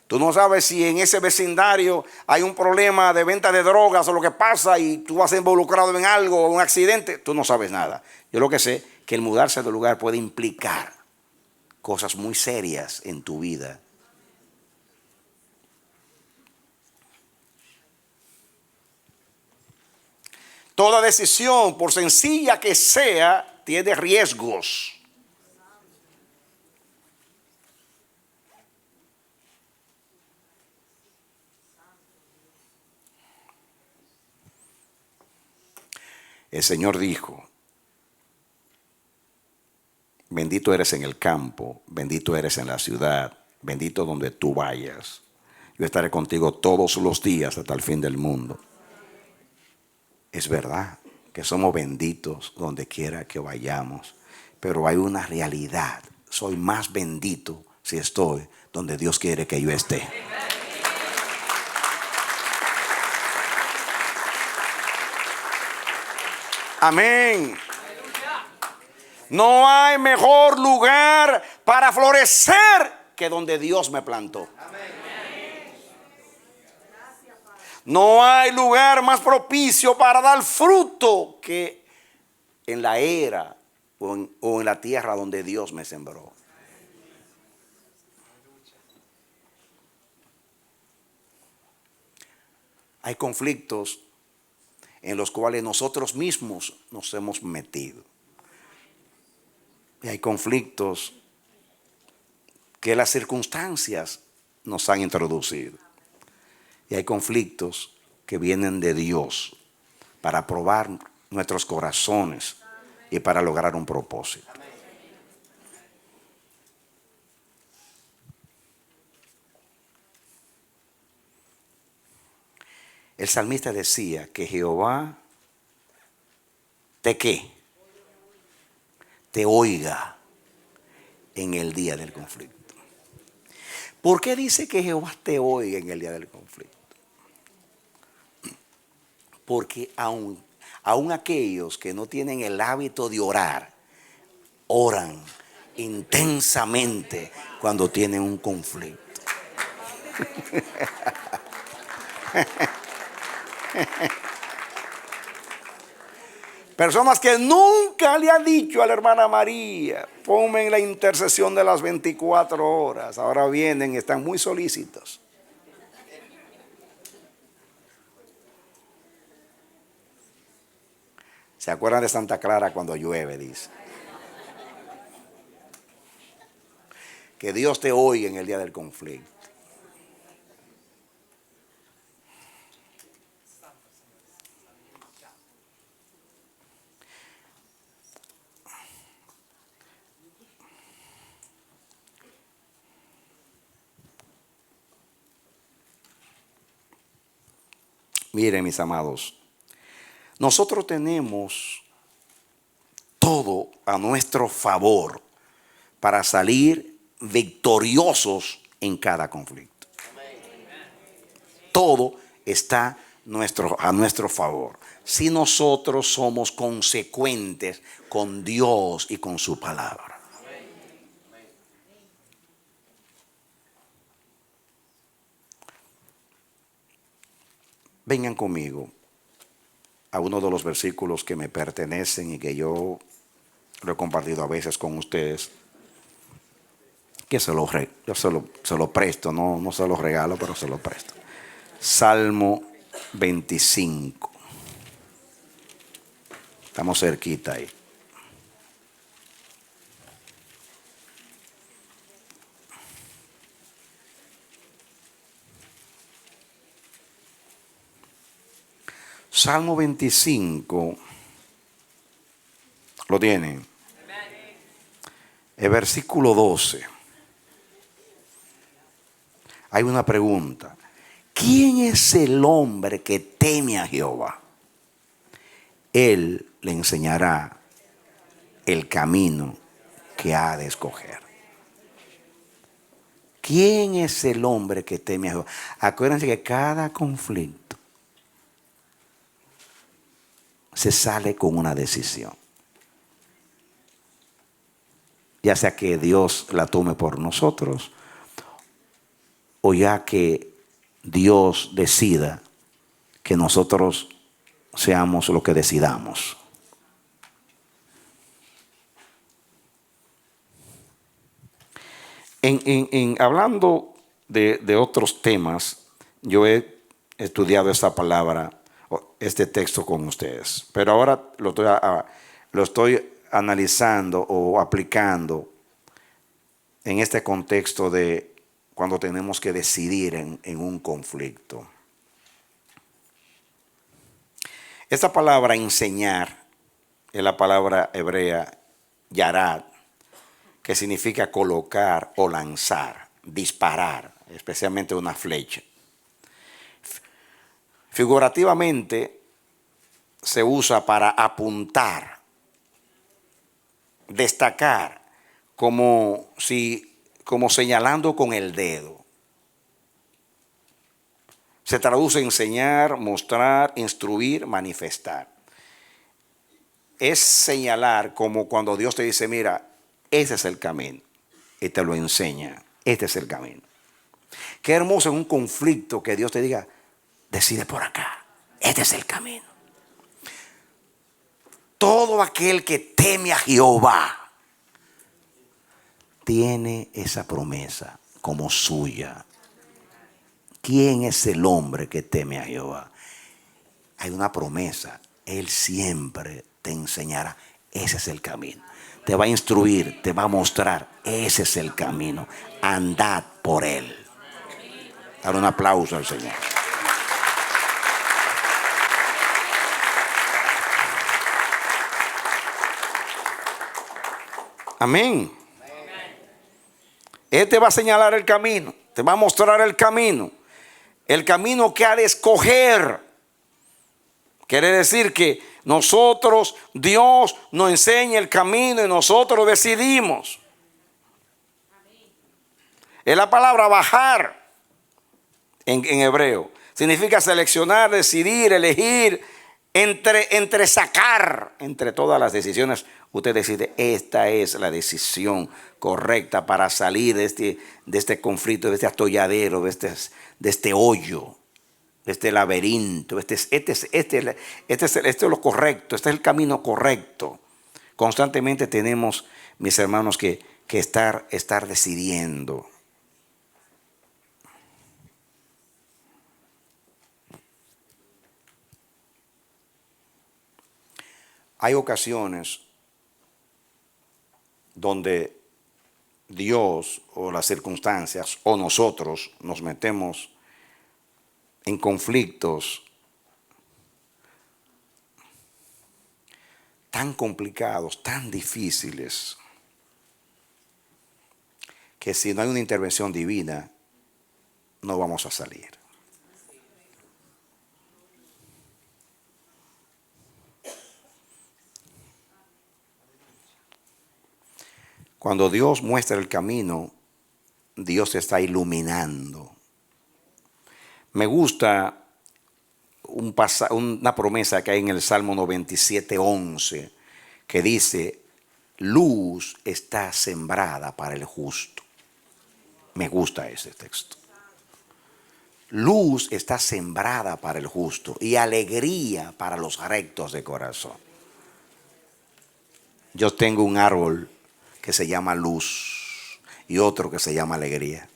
Speaker 3: Tú no sabes si en ese vecindario hay un problema de venta de drogas o lo que pasa y tú vas involucrado en algo o un accidente. Tú no sabes nada. Yo lo que sé es que el mudarse de lugar puede implicar cosas muy serias en tu vida. Toda decisión, por sencilla que sea, tiene riesgos. El Señor dijo, bendito eres en el campo, bendito eres en la ciudad, bendito donde tú vayas. Yo estaré contigo todos los días hasta el fin del mundo. Es verdad que somos benditos donde quiera que vayamos, pero hay una realidad. Soy más bendito si estoy donde Dios quiere que yo esté. Amén. No hay mejor lugar para florecer que donde Dios me plantó. No hay lugar más propicio para dar fruto que en la era o en la tierra donde Dios me sembró. Hay conflictos en los cuales nosotros mismos nos hemos metido. Y hay conflictos que las circunstancias nos han introducido. Y hay conflictos que vienen de Dios para probar nuestros corazones y para lograr un propósito. El salmista decía que Jehová ¿qué? Te oiga en el día del conflicto. ¿Por qué dice que Jehová te oiga en el día del conflicto? Porque aún aquellos que no tienen el hábito de orar, oran intensamente cuando tienen un conflicto. Personas que nunca le han dicho a la hermana María, ponme en la intercesión de las 24 horas. Ahora vienen y están muy solícitos. ¿Se acuerdan de Santa Clara cuando llueve? Dice. Que Dios te oiga en el día del conflicto. Miren, mis amados, nosotros tenemos todo a nuestro favor para salir victoriosos en cada conflicto. Todo está a nuestro favor si nosotros somos consecuentes con Dios y con su palabra. Vengan conmigo a uno de los versículos que me pertenecen y que yo lo he compartido a veces con ustedes, que yo se lo presto, no se lo regalo, pero se lo presto. Salmo 25. Estamos cerquita ahí. Salmo 25. ¿Lo tienen? El versículo 12. Hay una pregunta. ¿Quién es el hombre que teme a Jehová? Él le enseñará el camino que ha de escoger. ¿Quién es el hombre que teme a Jehová? Acuérdense que cada conflicto se sale con una decisión. Ya sea que Dios la tome por nosotros o ya que Dios decida que nosotros seamos lo que decidamos. Hablando de otros temas, yo he estudiado esta palabra, este texto con ustedes, pero ahora lo estoy analizando o aplicando en este contexto de cuando tenemos que decidir en un conflicto. Esta palabra enseñar es la palabra hebrea yarad, que significa colocar o lanzar, disparar, especialmente una flecha. Figurativamente se usa para apuntar, destacar, como señalando con el dedo. Se traduce en enseñar, mostrar, instruir, manifestar. Es señalar como cuando Dios te dice, mira, ese es el camino. Y te lo enseña. Este es el camino. Qué hermoso en un conflicto que Dios te diga, decide por acá. Este es el camino. Todo aquel que teme a Jehová tiene esa promesa como suya. ¿Quién es el hombre que teme a Jehová? Hay una promesa. Él siempre te enseñará. Ese es el camino. Te va a instruir, te va a mostrar. Ese es el camino. Andad por él. Dar un aplauso al Señor. Amén. Él te va a señalar el camino. Te va a mostrar el camino. El camino que ha de escoger. Quiere decir que nosotros, Dios nos enseña el camino y nosotros decidimos. Es la palabra bajar en hebreo. Significa seleccionar, decidir, elegir, entre sacar. Entre todas las decisiones, usted decide, esta es la decisión correcta para salir de este conflicto, de este atolladero, de este hoyo, de este laberinto. Este es lo correcto, este es el camino correcto. Constantemente tenemos, mis hermanos, que estar decidiendo. Hay ocasiones donde Dios o las circunstancias o nosotros nos metemos en conflictos tan complicados, tan difíciles, que si no hay una intervención divina, no vamos a salir. Cuando Dios muestra el camino, Dios te está iluminando. Me gusta una promesa que hay en el Salmo 97:11, que dice: luz está sembrada para el justo. Me gusta ese texto. Luz está sembrada para el justo y alegría para los rectos de corazón. Yo tengo un árbol que se llama luz y otro que se llama alegría.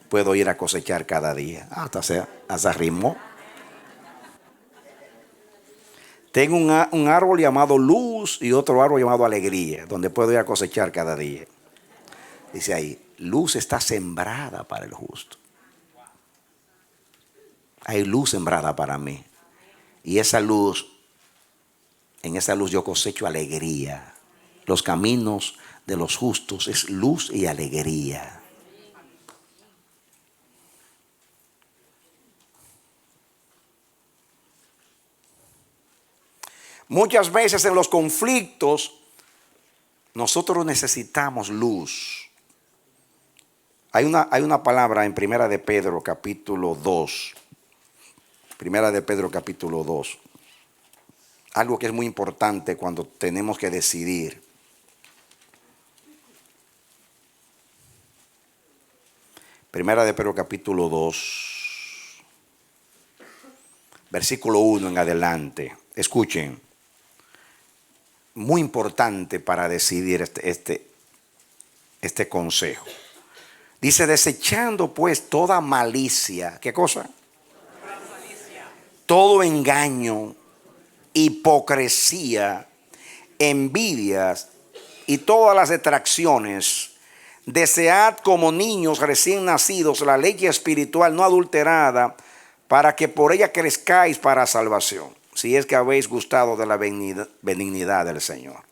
Speaker 3: Puedo ir a cosechar cada día. Hasta ritmo. Tengo un árbol llamado luz y otro árbol llamado alegría, donde puedo ir a cosechar cada día. Dice ahí, luz está sembrada para el justo. Hay luz sembrada para mí. Y esa luz, en esa luz yo cosecho alegría. Los caminos de los justos es luz y alegría. Muchas veces en los conflictos nosotros necesitamos luz. Hay una palabra en Primera de Pedro capítulo 2. Primera de Pedro capítulo 2. Algo que es muy importante cuando tenemos que decidir. Primera de Pedro capítulo 2. Versículo 1 en adelante. Escuchen. Muy importante para decidir este consejo. Dice: desechando pues toda malicia. ¿Qué cosa? Todo engaño, hipocresía, envidias y todas las detracciones. Desead como niños recién nacidos la leche espiritual no adulterada, para que por ella crezcáis para salvación, si es que habéis gustado de la benignidad del Señor.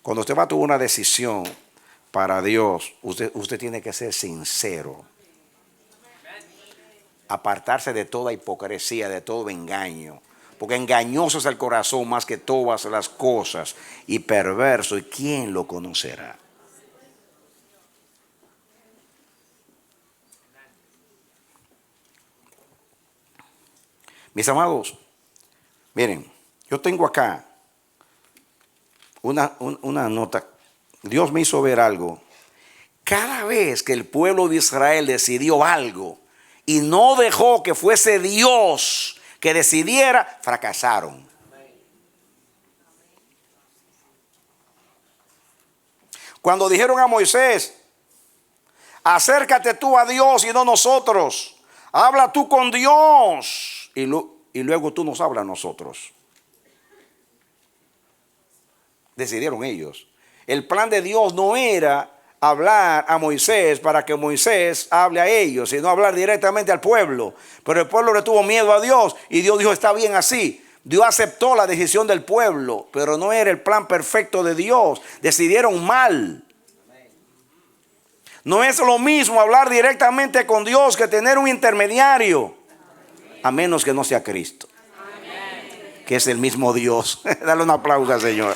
Speaker 3: Cuando usted va a tomar una decisión para Dios, usted tiene que ser sincero. Apartarse de toda hipocresía, de todo engaño. Porque engañoso es el corazón más que todas las cosas, y perverso, ¿y quién lo conocerá? Mis amados, miren, yo tengo acá una nota. Dios me hizo ver algo. Cada vez que el pueblo de Israel decidió algo y no dejó que fuese Dios que decidiera, fracasaron. Cuando dijeron a Moisés: acércate tú a Dios y no nosotros, habla tú con Dios y luego tú nos hablas a nosotros. Decidieron ellos. El plan de Dios no era hablar a Moisés para que Moisés hable a ellos, sino hablar directamente al pueblo. Pero el pueblo le tuvo miedo a Dios y Dios dijo: está bien así. Dios aceptó la decisión del pueblo, pero no era el plan perfecto de Dios. Decidieron mal. No es lo mismo hablar directamente con Dios que tener un intermediario, a menos que no sea Cristo, que es el mismo Dios. Dale un aplauso al Señor.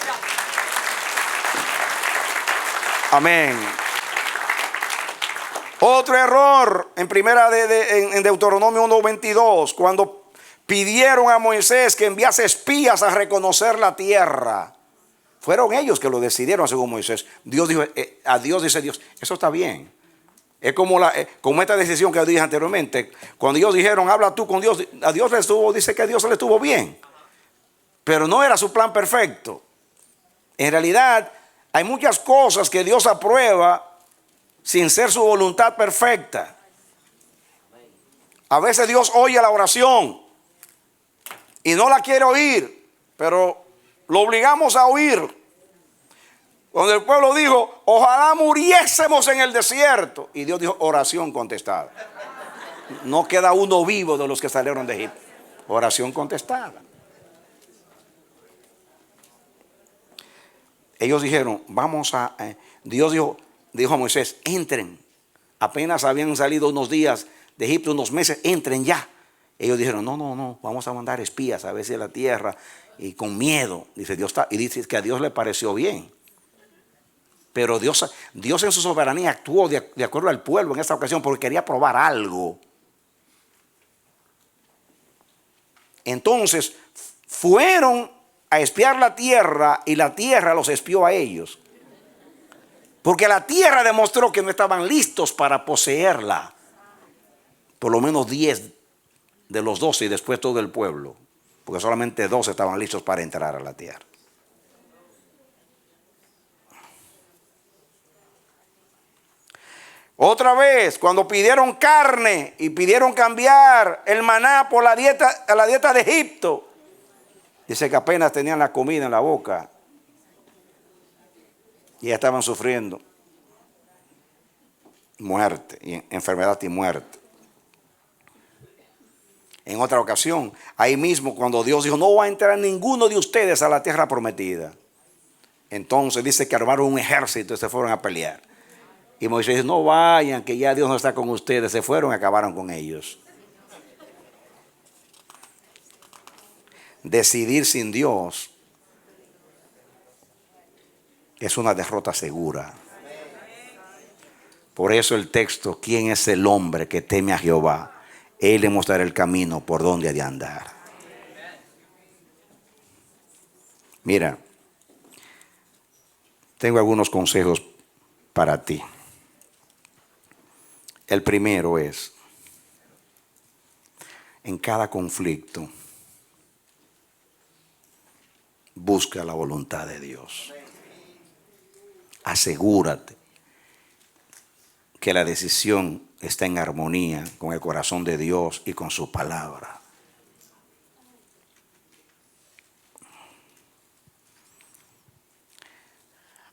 Speaker 3: Amén. Otro error en en Deuteronomio 1:22, cuando pidieron a Moisés que enviase espías a reconocer la tierra. Fueron ellos que lo decidieron según Moisés. Dios dijo, a Dios dice Dios, eso está bien. Es como esta decisión que dije anteriormente. Cuando ellos dijeron, habla tú con Dios, a Dios le estuvo, dice que a Dios le estuvo bien. Pero no era su plan perfecto. En realidad, hay muchas cosas que Dios aprueba sin ser su voluntad perfecta. A veces Dios oye la oración y no la quiere oír, pero lo obligamos a oír. Cuando el pueblo dijo, ojalá muriésemos en el desierto. Y Dios dijo, oración contestada. No queda uno vivo de los que salieron de Egipto. Oración contestada. Ellos dijeron, Dios dijo a Moisés, entren. Apenas habían salido unos días de Egipto, unos meses, entren ya. Ellos dijeron, no, vamos a mandar espías a ver si la tierra, y con miedo. Dice dice que a Dios le pareció bien. Pero Dios en su soberanía actuó de acuerdo al pueblo en esta ocasión porque quería probar algo. Entonces fueron a espiar la tierra y la tierra los espió a ellos. Porque la tierra demostró que no estaban listos para poseerla. Por lo menos 10 de los 12 y después todo el pueblo. Porque solamente 12 estaban listos para entrar a la tierra. Otra vez, cuando pidieron carne y pidieron cambiar el maná por la dieta de Egipto, dice que apenas tenían la comida en la boca y ya estaban sufriendo muerte, y enfermedad y muerte. En otra ocasión, ahí mismo cuando Dios dijo, no va a entrar ninguno de ustedes a la tierra prometida. Entonces dice que armaron un ejército y se fueron a pelear. Y Moisés dice, no vayan, que ya Dios no está con ustedes. Se fueron y acabaron con ellos. Decidir sin Dios es una derrota segura. Por eso el texto, ¿quién es el hombre que teme a Jehová? Él le mostrará el camino por donde ha de andar. Mira, tengo algunos consejos para ti. El primero es, en cada conflicto, busca la voluntad de Dios. Asegúrate que la decisión está en armonía con el corazón de Dios y con su palabra.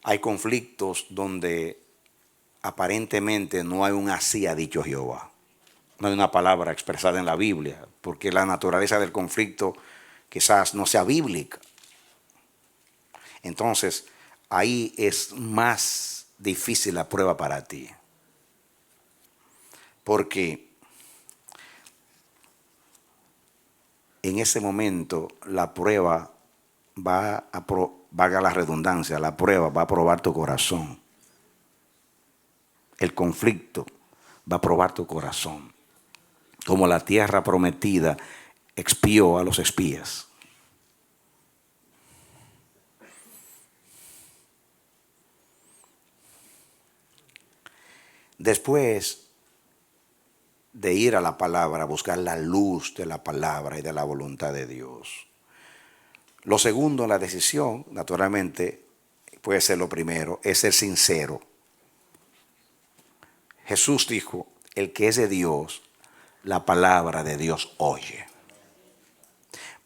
Speaker 3: Hay conflictos donde aparentemente no hay un así ha dicho Jehová. No hay una palabra expresada en la Biblia, porque la naturaleza del conflicto quizás no sea bíblica. Entonces, ahí es más difícil la prueba para ti. Porque en ese momento la prueba valga la redundancia, la prueba va a probar tu corazón. El conflicto va a probar tu corazón. Como la tierra prometida expió a los espías. Después de ir a la palabra, buscar la luz de la palabra y de la voluntad de Dios. Lo segundo en la decisión, naturalmente, puede ser lo primero, es ser sincero. Jesús dijo, el que es de Dios, la palabra de Dios oye.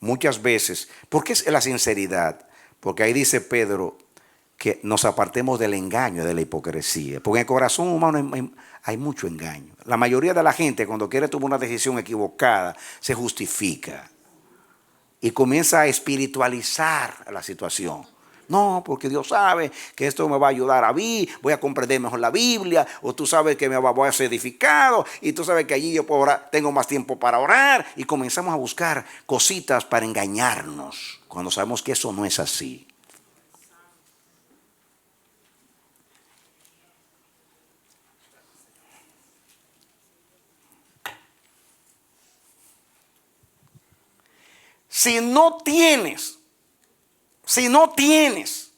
Speaker 3: Muchas veces, ¿por qué es la sinceridad? Porque ahí dice Pedro que nos apartemos del engaño, de la hipocresía. Porque en el corazón humano hay mucho engaño. La mayoría de la gente cuando quiere tomar una decisión equivocada se justifica y comienza a espiritualizar la situación. No, porque Dios sabe que esto me va a ayudar a mí, voy a comprender mejor la Biblia, o tú sabes que voy a ser edificado, y tú sabes que allí yo puedo orar, tengo más tiempo para orar, y comenzamos a buscar cositas para engañarnos, cuando sabemos que eso no es así. Si no tienes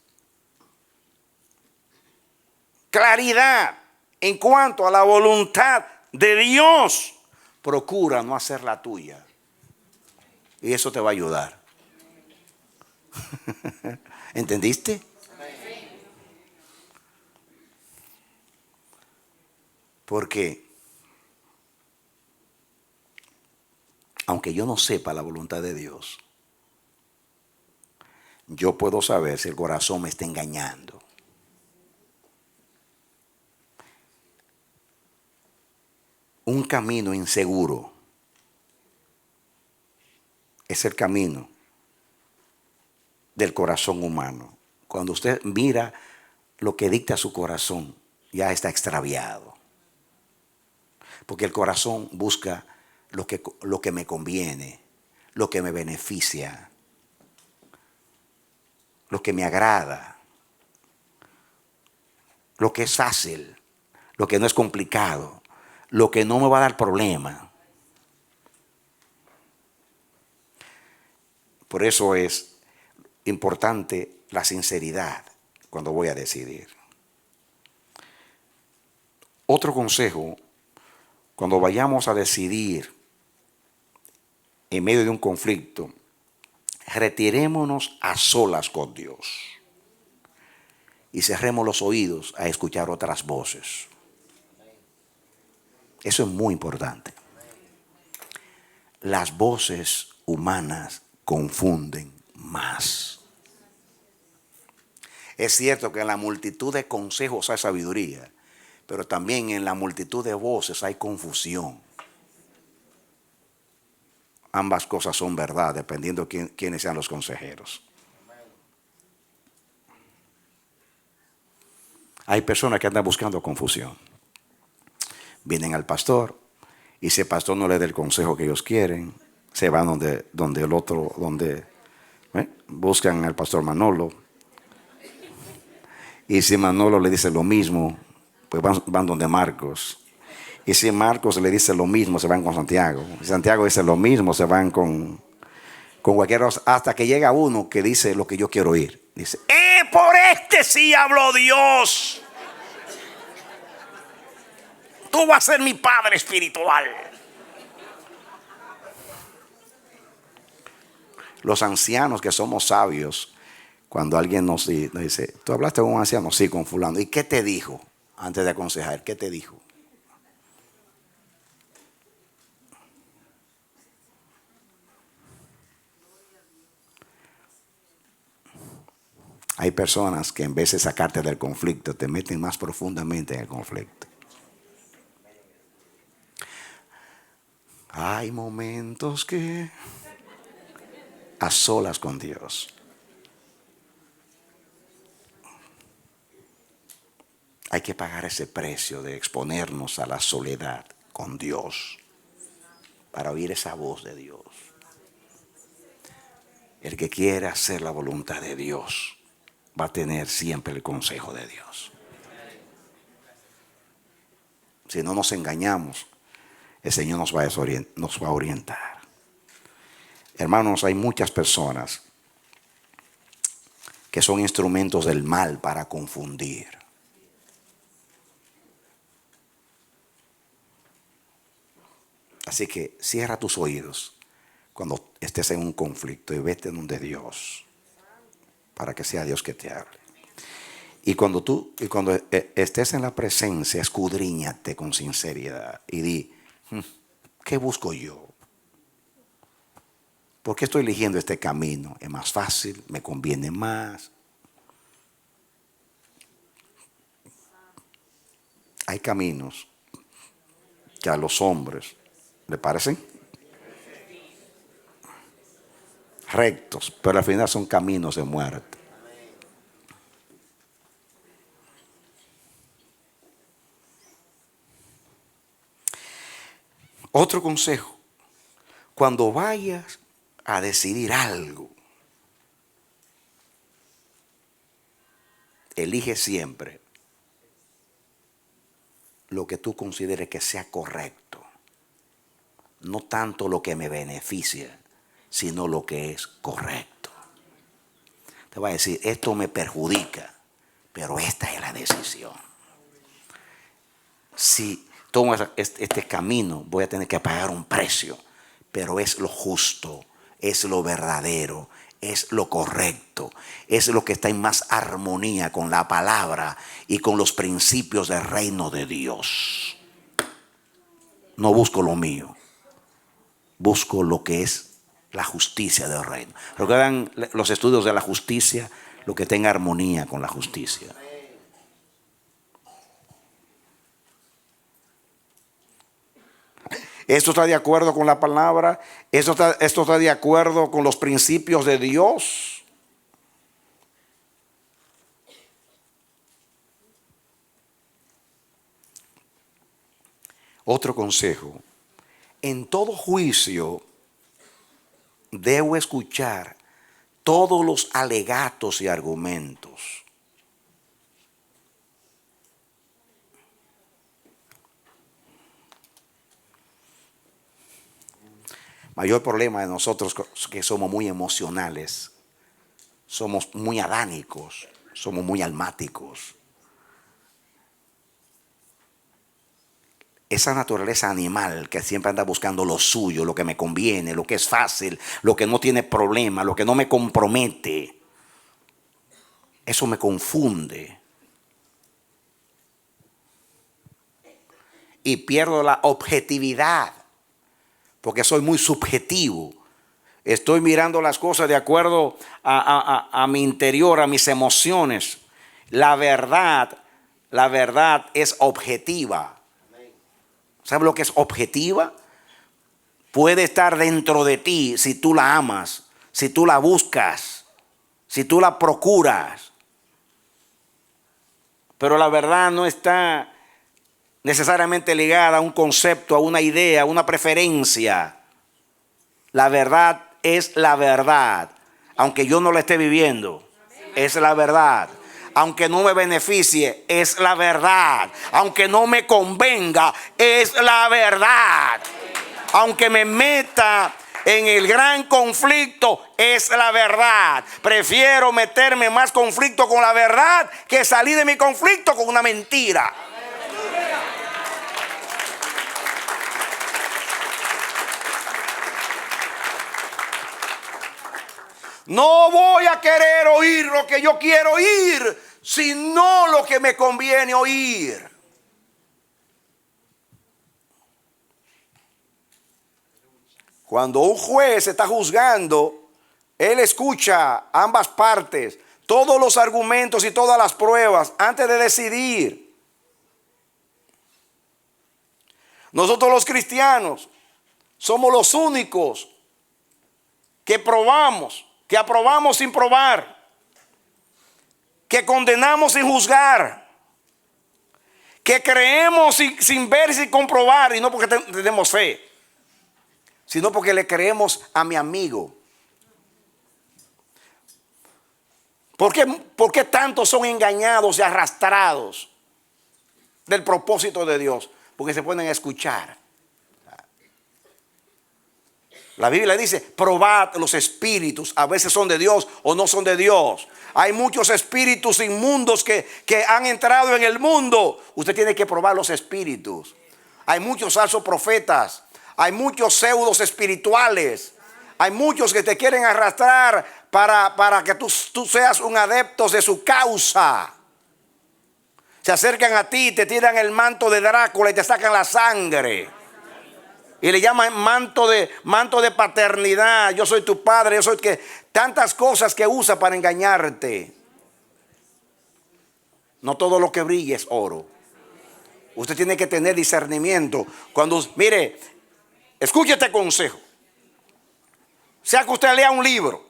Speaker 3: claridad en cuanto a la voluntad de Dios, procura no hacer la tuya. Y eso te va a ayudar. ¿Entendiste? Porque aunque yo no sepa la voluntad de Dios, yo puedo saber si el corazón me está engañando. un camino inseguro. Es el camino del corazón humano. Cuando usted mira lo que dicta su corazón, ya está extraviado. Porque el corazón busca lo que me conviene, lo que me beneficia, lo que me agrada, lo que es fácil, lo que no es complicado, lo que no me va a dar problema. Por eso es importante la sinceridad cuando voy a decidir. Otro consejo, cuando vayamos a decidir en medio de un conflicto, retirémonos a solas con Dios y cerremos los oídos a escuchar otras voces. Eso es muy importante. Las voces humanas confunden más. Es cierto que en la multitud de consejos hay sabiduría, pero también en la multitud de voces hay confusión. Ambas cosas son verdad, dependiendo de quiénes sean los consejeros. Hay personas que andan buscando confusión. Vienen al pastor y si el pastor no le da el consejo que ellos quieren, se van donde el otro, buscan al pastor Manolo. Y si Manolo le dice lo mismo, pues van donde Marcos. Y si Marcos le dice lo mismo, se van con Santiago. Si Santiago dice lo mismo, se van con cualquiera, hasta que llega uno que dice lo que yo quiero oír. Dice, por este sí habló Dios. Tú vas a ser mi padre espiritual. Los ancianos que somos sabios, cuando alguien nos dice, ¿tú hablaste con un anciano? Sí, con fulano. ¿Y qué te dijo? Antes de aconsejar, ¿qué te dijo? Hay personas que en vez de sacarte del conflicto, te meten más profundamente en el conflicto. Hay momentos que a solas con Dios. Hay que pagar ese precio de exponernos a la soledad con Dios para oír esa voz de Dios. El que quiera hacer la voluntad de Dios va a tener siempre el consejo de Dios. Si no nos engañamos, el Señor nos va a orientar. Hermanos, hay muchas personas que son instrumentos del mal para confundir. Así que cierra tus oídos cuando estés en un conflicto y vete donde Dios, para que sea Dios que te hable. Y cuando estés en la presencia, escudriñate con sinceridad y di, ¿qué busco yo? ¿Por qué estoy eligiendo este camino? ¿Es más fácil? ¿Me conviene más? Hay caminos que a los hombres le parecen rectos, pero al final son caminos de muerte. Otro consejo, cuando vayas a decidir algo, elige siempre lo que tú consideres que sea correcto. No tanto lo que me beneficia, sino lo que es correcto. Te va a decir, esto me perjudica, pero esta es la decisión. Si tomo este camino, voy a tener que pagar un precio, pero es lo justo, es lo verdadero, es lo correcto, es lo que está en más armonía con la palabra y con los principios del reino de Dios. No busco lo mío, busco lo que es la justicia del reino. Recuerdan los estudios de la justicia, lo que tenga armonía con la justicia. Esto está de acuerdo con la palabra. Esto está de acuerdo con los principios de Dios. Otro consejo. En todo juicio debo escuchar todos los alegatos y argumentos. Mayor problema de nosotros es que somos muy emocionales, somos muy adánicos, somos muy almáticos. Esa naturaleza animal que siempre anda buscando lo suyo, lo que me conviene, lo que es fácil, lo que no tiene problema, lo que no me compromete, eso me confunde. Y pierdo la objetividad, porque soy muy subjetivo. Estoy mirando las cosas de acuerdo a mi interior, a mis emociones. La verdad es objetiva. ¿Sabe lo que es objetiva? Puede estar dentro de ti si tú la amas, si tú la buscas, si tú la procuras. Pero la verdad no está necesariamente ligada a un concepto, a una idea, a una preferencia. La verdad es la verdad, aunque yo no la esté viviendo, es la verdad. Aunque no me beneficie, es la verdad. Aunque no me convenga, es la verdad. Aunque me meta en el gran conflicto, es la verdad. Prefiero meterme más conflicto con la verdad que salir de mi conflicto con una mentira. No voy a querer oír lo que yo quiero oír, sino lo que me conviene oír. Cuando un juez está juzgando, él escucha ambas partes, todos los argumentos y todas las pruebas antes de decidir. Nosotros los cristianos somos los únicos que probamos, que aprobamos sin probar, que condenamos sin juzgar, que creemos sin ver y sin comprobar, y no porque tenemos fe, sino porque le creemos a mi amigo. ¿Por qué tantos son engañados y arrastrados del propósito de Dios? Porque se ponen a escuchar. La Biblia dice, probad los espíritus, a veces son de Dios o no son de Dios. Hay muchos espíritus inmundos que han entrado en el mundo. Usted tiene que probar los espíritus. Hay muchos falsos profetas, hay muchos pseudos espirituales, hay muchos que te quieren arrastrar para que tú seas un adepto de su causa. Se acercan a ti, te tiran el manto de Drácula y te sacan la sangre. Y le llaman manto de paternidad. Yo soy tu padre, yo soy que. Tantas cosas que usa para engañarte. No todo lo que brilla es oro. Usted tiene que tener discernimiento. Mire, escuche este consejo. Sea que usted lea un libro,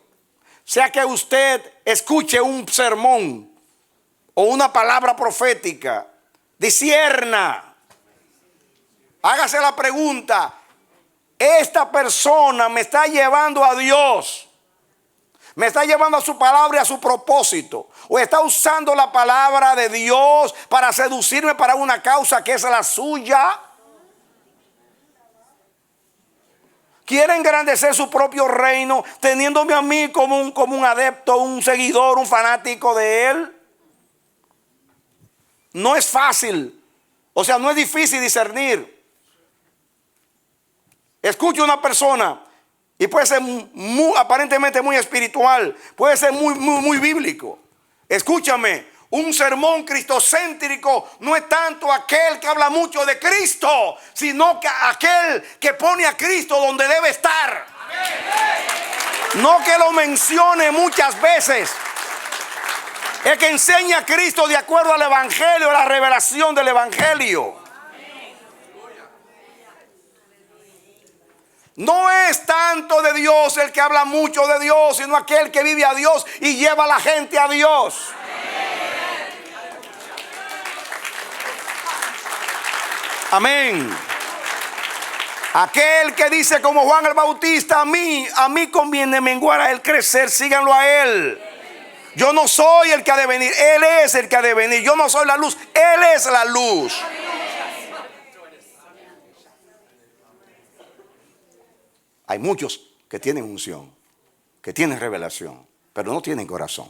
Speaker 3: sea que usted escuche un sermón o una palabra profética, discierna. Hágase la pregunta: ¿esta persona me está llevando a Dios? ¿Me está llevando a su palabra y a su propósito? ¿O está usando la palabra de Dios para seducirme para una causa que es la suya? ¿Quiere engrandecer su propio reino teniéndome a mí como un adepto, un seguidor, un fanático de él? No es fácil. O sea, no es difícil discernir. Escucha una persona y puede ser aparentemente muy espiritual, puede ser muy bíblico. Escúchame, un sermón cristocéntrico no es tanto aquel que habla mucho de Cristo, sino que aquel que pone a Cristo donde debe estar. No que lo mencione muchas veces. Es que enseña a Cristo de acuerdo al Evangelio, a la revelación del Evangelio. No es tanto de Dios el que habla mucho de Dios, sino aquel que vive a Dios y lleva a la gente a Dios. Amén. Aquel que dice como Juan el Bautista, a mí conviene menguar, a él crecer, síganlo a él. Yo no soy el que ha de venir, él es el que ha de venir. Yo no soy la luz, él es la luz. Hay muchos que tienen unción, que tienen revelación, pero no tienen corazón.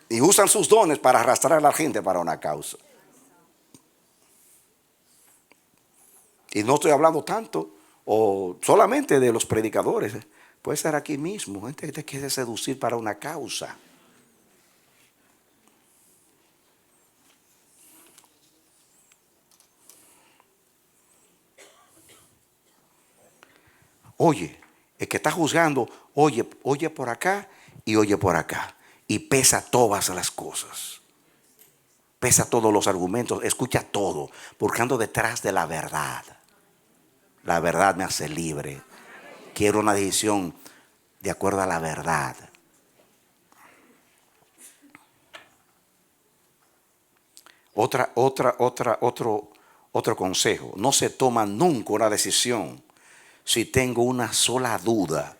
Speaker 3: Y usan sus dones para arrastrar a la gente para una causa. Y no estoy hablando tanto o solamente de los predicadores. Puede ser aquí mismo, gente que te quiere seducir para una causa. Oye, el que está juzgando, oye por acá y oye por acá. Y pesa todas las cosas. Pesa todos los argumentos, escucha todo, buscando detrás de la verdad. La verdad me hace libre. Quiero una decisión de acuerdo a la verdad. Otro consejo. No se toma nunca una decisión si tengo una sola duda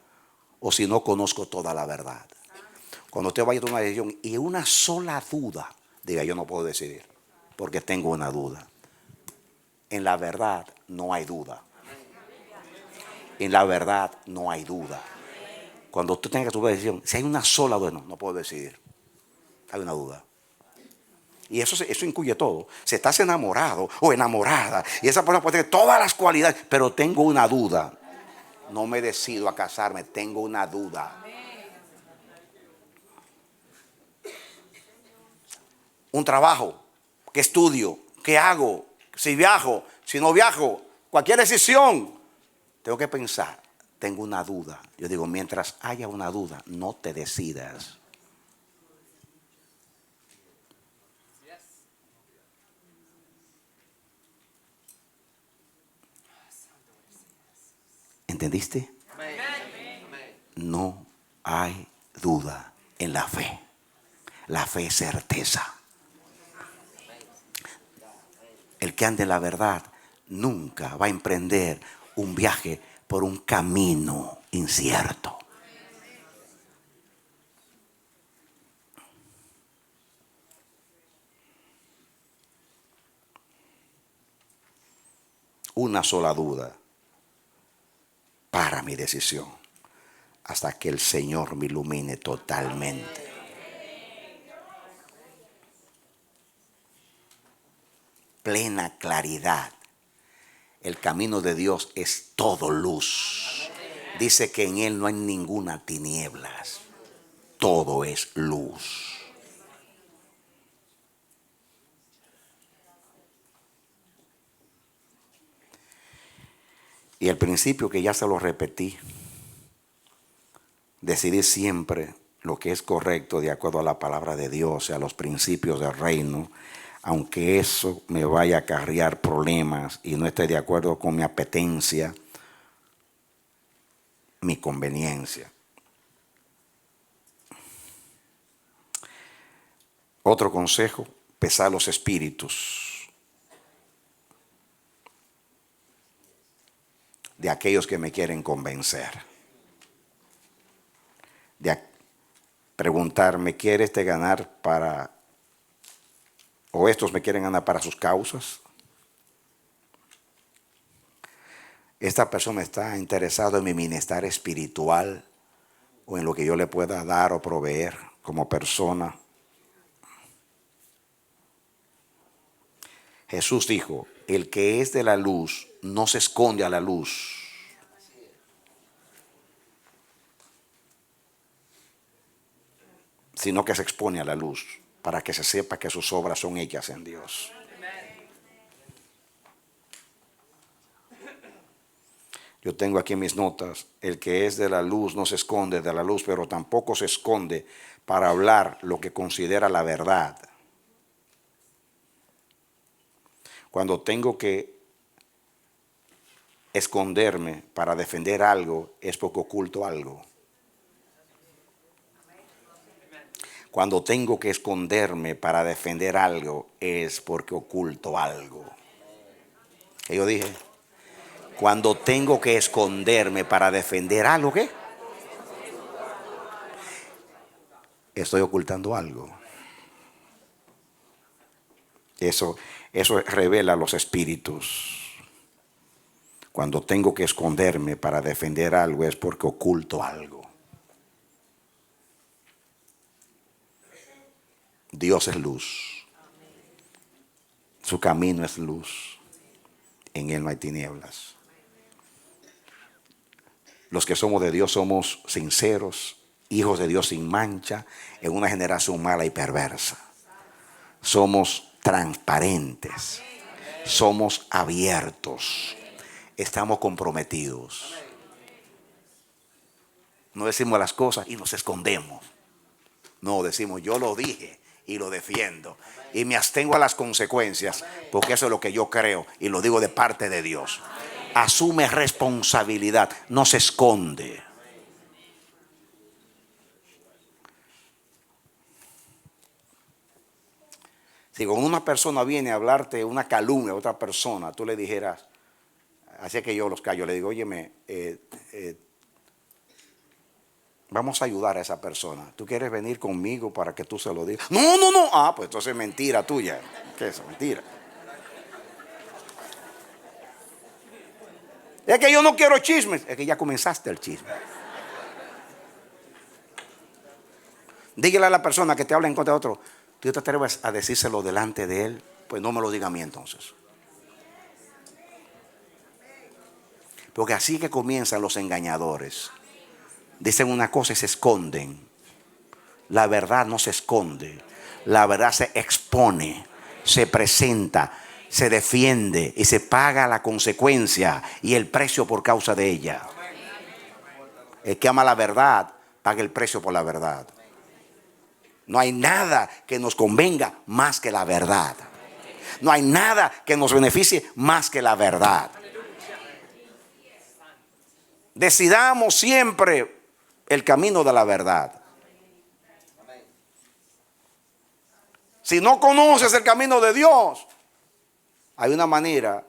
Speaker 3: o si no conozco toda la verdad. Cuando usted vaya a tomar una decisión y una sola duda, diga, yo no puedo decidir porque tengo una duda. En la verdad no hay duda. En la verdad no hay duda. Cuando usted tenga que tomar una decisión, si hay una sola duda, no puedo decidir. Hay una duda. Y eso incluye todo. Si estás enamorado o enamorada y esa persona puede tener todas las cualidades, pero tengo una duda. No me decido a casarme, tengo una duda. Un trabajo, ¿qué estudio? ¿Qué hago? Si viajo, si no viajo, cualquier decisión. Tengo que pensar, tengo una duda. Yo digo, mientras haya una duda, no te decidas. ¿Entendiste? No hay duda en la fe. La fe es certeza. El que ande en la verdad nunca va a emprender un viaje por un camino incierto. Una sola duda para mi decisión hasta que el Señor me ilumine totalmente. Plena claridad. El camino de Dios es todo luz. Dice que en Él no hay ninguna tinieblas. Todo es luz. Y el principio que ya se lo repetí. Decidir siempre lo que es correcto de acuerdo a la palabra de Dios y a los principios del reino. Aunque eso me vaya a acarrear problemas y no esté de acuerdo con mi apetencia, mi conveniencia. Otro consejo, pesar los espíritus de aquellos que me quieren convencer. De preguntar, ¿me quiere ganar para... o estos me quieren ganar para sus causas? Esta persona está interesada en mi bienestar espiritual o en lo que yo le pueda dar o proveer como persona. Jesús dijo, el que es de la luz no se esconde a la luz. Sino que se expone a la luz para que se sepa que sus obras son hechas en Dios. Yo tengo aquí en mis notas, el que es de la luz no se esconde de la luz, pero tampoco se esconde para hablar lo que considera la verdad. Cuando tengo que esconderme para defender algo es porque oculto algo. Cuando tengo que esconderme para defender algo es porque oculto algo. ¿Qué yo dije? Cuando tengo que esconderme para defender algo, ¿qué? Estoy ocultando algo. Eso revela los espíritus. Cuando tengo que esconderme para defender algo es porque oculto algo. Dios es luz. Su camino es luz. En Él no hay tinieblas. Los que somos de Dios somos sinceros, hijos de Dios sin mancha, en una generación mala y perversa. Somos transparentes. Somos abiertos. Estamos comprometidos. No decimos las cosas y nos escondemos. No, decimos yo lo dije y lo defiendo. Y me abstengo a las consecuencias porque eso es lo que yo creo y lo digo de parte de Dios. Asume responsabilidad, no se esconde. Si cuando una persona viene a hablarte una calumnia a otra persona, tú le dijeras, así que yo los callo, le digo, óyeme, vamos a ayudar a esa persona. ¿Tú quieres venir conmigo para que tú se lo digas? No. Ah, pues entonces es mentira tuya. ¿Qué es eso? Mentira. Es que yo no quiero chismes. Es que ya comenzaste el chisme. Dígale a la persona que te habla en contra de otro, ¿tú te atreves a decírselo delante de él? Pues no me lo diga a mí entonces. Porque así que comienzan los engañadores. Dicen una cosa y se esconden. La verdad no se esconde. La verdad se expone, se presenta, se defiende y se paga la consecuencia y el precio por causa de ella. El que ama la verdad paga el precio por la verdad. No hay nada que nos convenga más que la verdad. No hay nada que nos beneficie más que la verdad. Decidamos siempre el camino de la verdad. Si no conoces el camino de Dios, hay una manera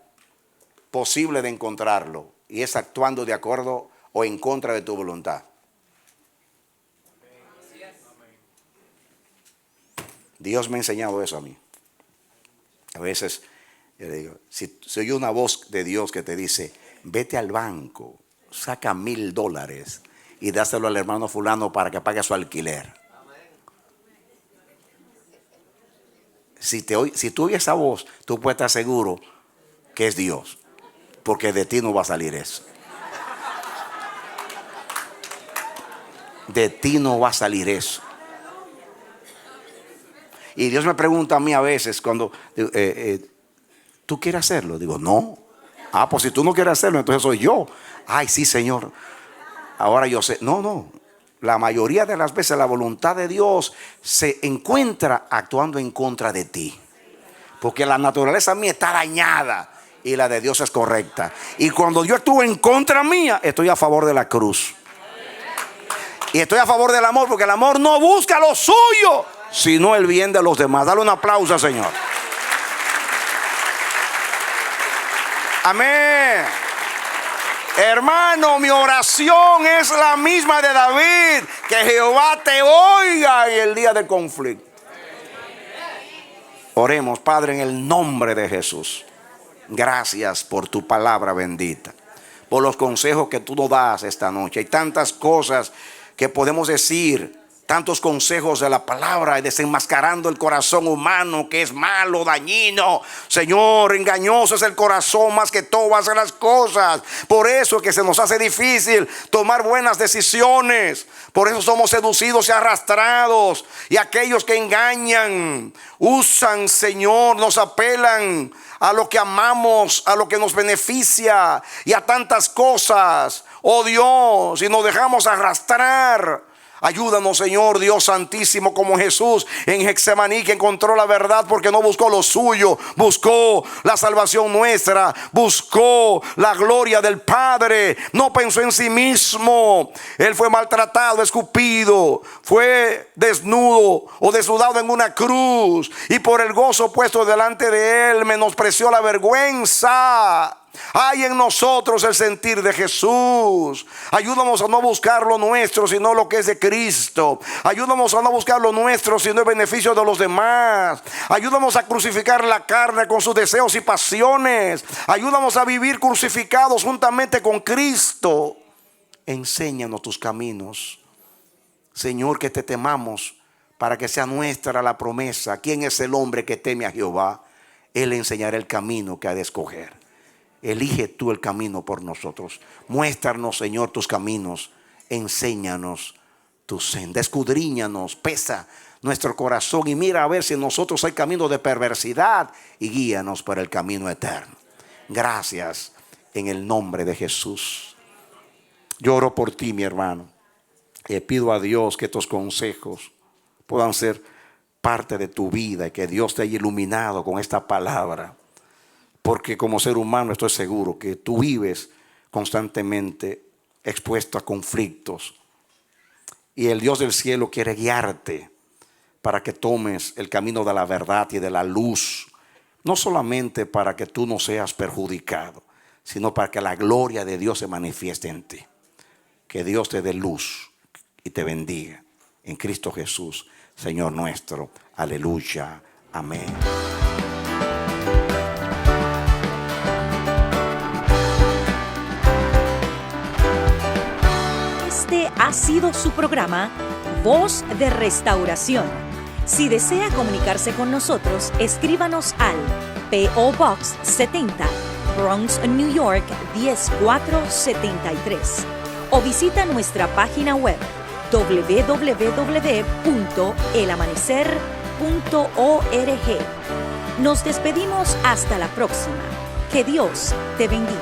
Speaker 3: posible de encontrarlo y es actuando de acuerdo o en contra de tu voluntad. Dios me ha enseñado eso a mí. A veces yo le digo, si oye una voz de Dios que te dice, vete al banco, saca $1,000 y dáselo al hermano fulano para que pague su alquiler. Si tú oyes esa voz, tú puedes estar seguro que es Dios, porque de ti no va a salir eso. De ti no va a salir eso. Y Dios me pregunta a mí a veces cuando ¿tú quieres hacerlo? Digo, no. Ah, pues si tú no quieres hacerlo, entonces soy yo. Ay, sí, Señor. Ahora yo sé. No. La mayoría de las veces la voluntad de Dios se encuentra actuando en contra de ti. Porque la naturaleza mía está dañada y la de Dios es correcta. Y cuando yo actúo en contra mía, estoy a favor de la cruz. Y estoy a favor del amor, porque el amor no busca lo suyo, sino el bien de los demás. Dale un aplauso, Señor. Amén. Hermano, mi oración es la misma de David. Que Jehová te oiga en el día del conflicto. Oremos, Padre, en el nombre de Jesús. Gracias por tu palabra bendita, por los consejos que tú nos das esta noche. Hay tantas cosas que podemos decir, tantos consejos de la palabra, desenmascarando el corazón humano que es malo, dañino. Señor, engañoso es el corazón más que todas las cosas. Por eso es que se nos hace difícil tomar buenas decisiones. Por eso somos seducidos y arrastrados. Y aquellos que engañan, usan, Señor, nos apelan a lo que amamos, a lo que nos beneficia y a tantas cosas. Oh Dios, y nos dejamos arrastrar Ayúdanos, Señor Dios santísimo, como Jesús en Getsemaní, que encontró la verdad porque no buscó lo suyo, buscó la salvación nuestra, buscó la gloria del Padre, no pensó en sí mismo. Él fue maltratado, escupido, fue desnudo o desnudado en una cruz, y por el gozo puesto delante de él menospreció la vergüenza. Hay en nosotros el sentir de Jesús. Ayúdanos a no buscar lo nuestro, sino lo que es de Cristo. Ayúdanos a no buscar lo nuestro, sino el beneficio de los demás. Ayúdanos a crucificar la carne con sus deseos y pasiones. Ayúdanos a vivir crucificados juntamente con Cristo. Enséñanos tus caminos, Señor, que te temamos, para que sea nuestra la promesa. ¿Quién es el hombre que teme a Jehová? Él enseñará el camino que ha de escoger. Elige tú el camino por nosotros. Muéstranos, Señor, tus caminos. Enséñanos tu senda. Escudriñanos, pesa nuestro corazón y mira a ver si en nosotros hay camino de perversidad, y guíanos por el camino eterno. Gracias en el nombre de Jesús. Yo oro por ti, mi hermano. Pido a Dios que estos consejos puedan ser parte de tu vida y que Dios te haya iluminado con esta palabra. Porque como ser humano estoy seguro que tú vives constantemente expuesto a conflictos. Y el Dios del cielo quiere guiarte para que tomes el camino de la verdad y de la luz. No solamente para que tú no seas perjudicado, sino para que la gloria de Dios se manifieste en ti. Que Dios te dé luz y te bendiga. En Cristo Jesús, Señor nuestro. Aleluya. Amén.
Speaker 1: Este ha sido su programa Voz de Restauración. Si desea comunicarse con nosotros, escríbanos al P.O. Box 70, Bronx, New York 10473, o visita nuestra página web www.elamanecer.org. Nos despedimos hasta la próxima. Que Dios te bendiga.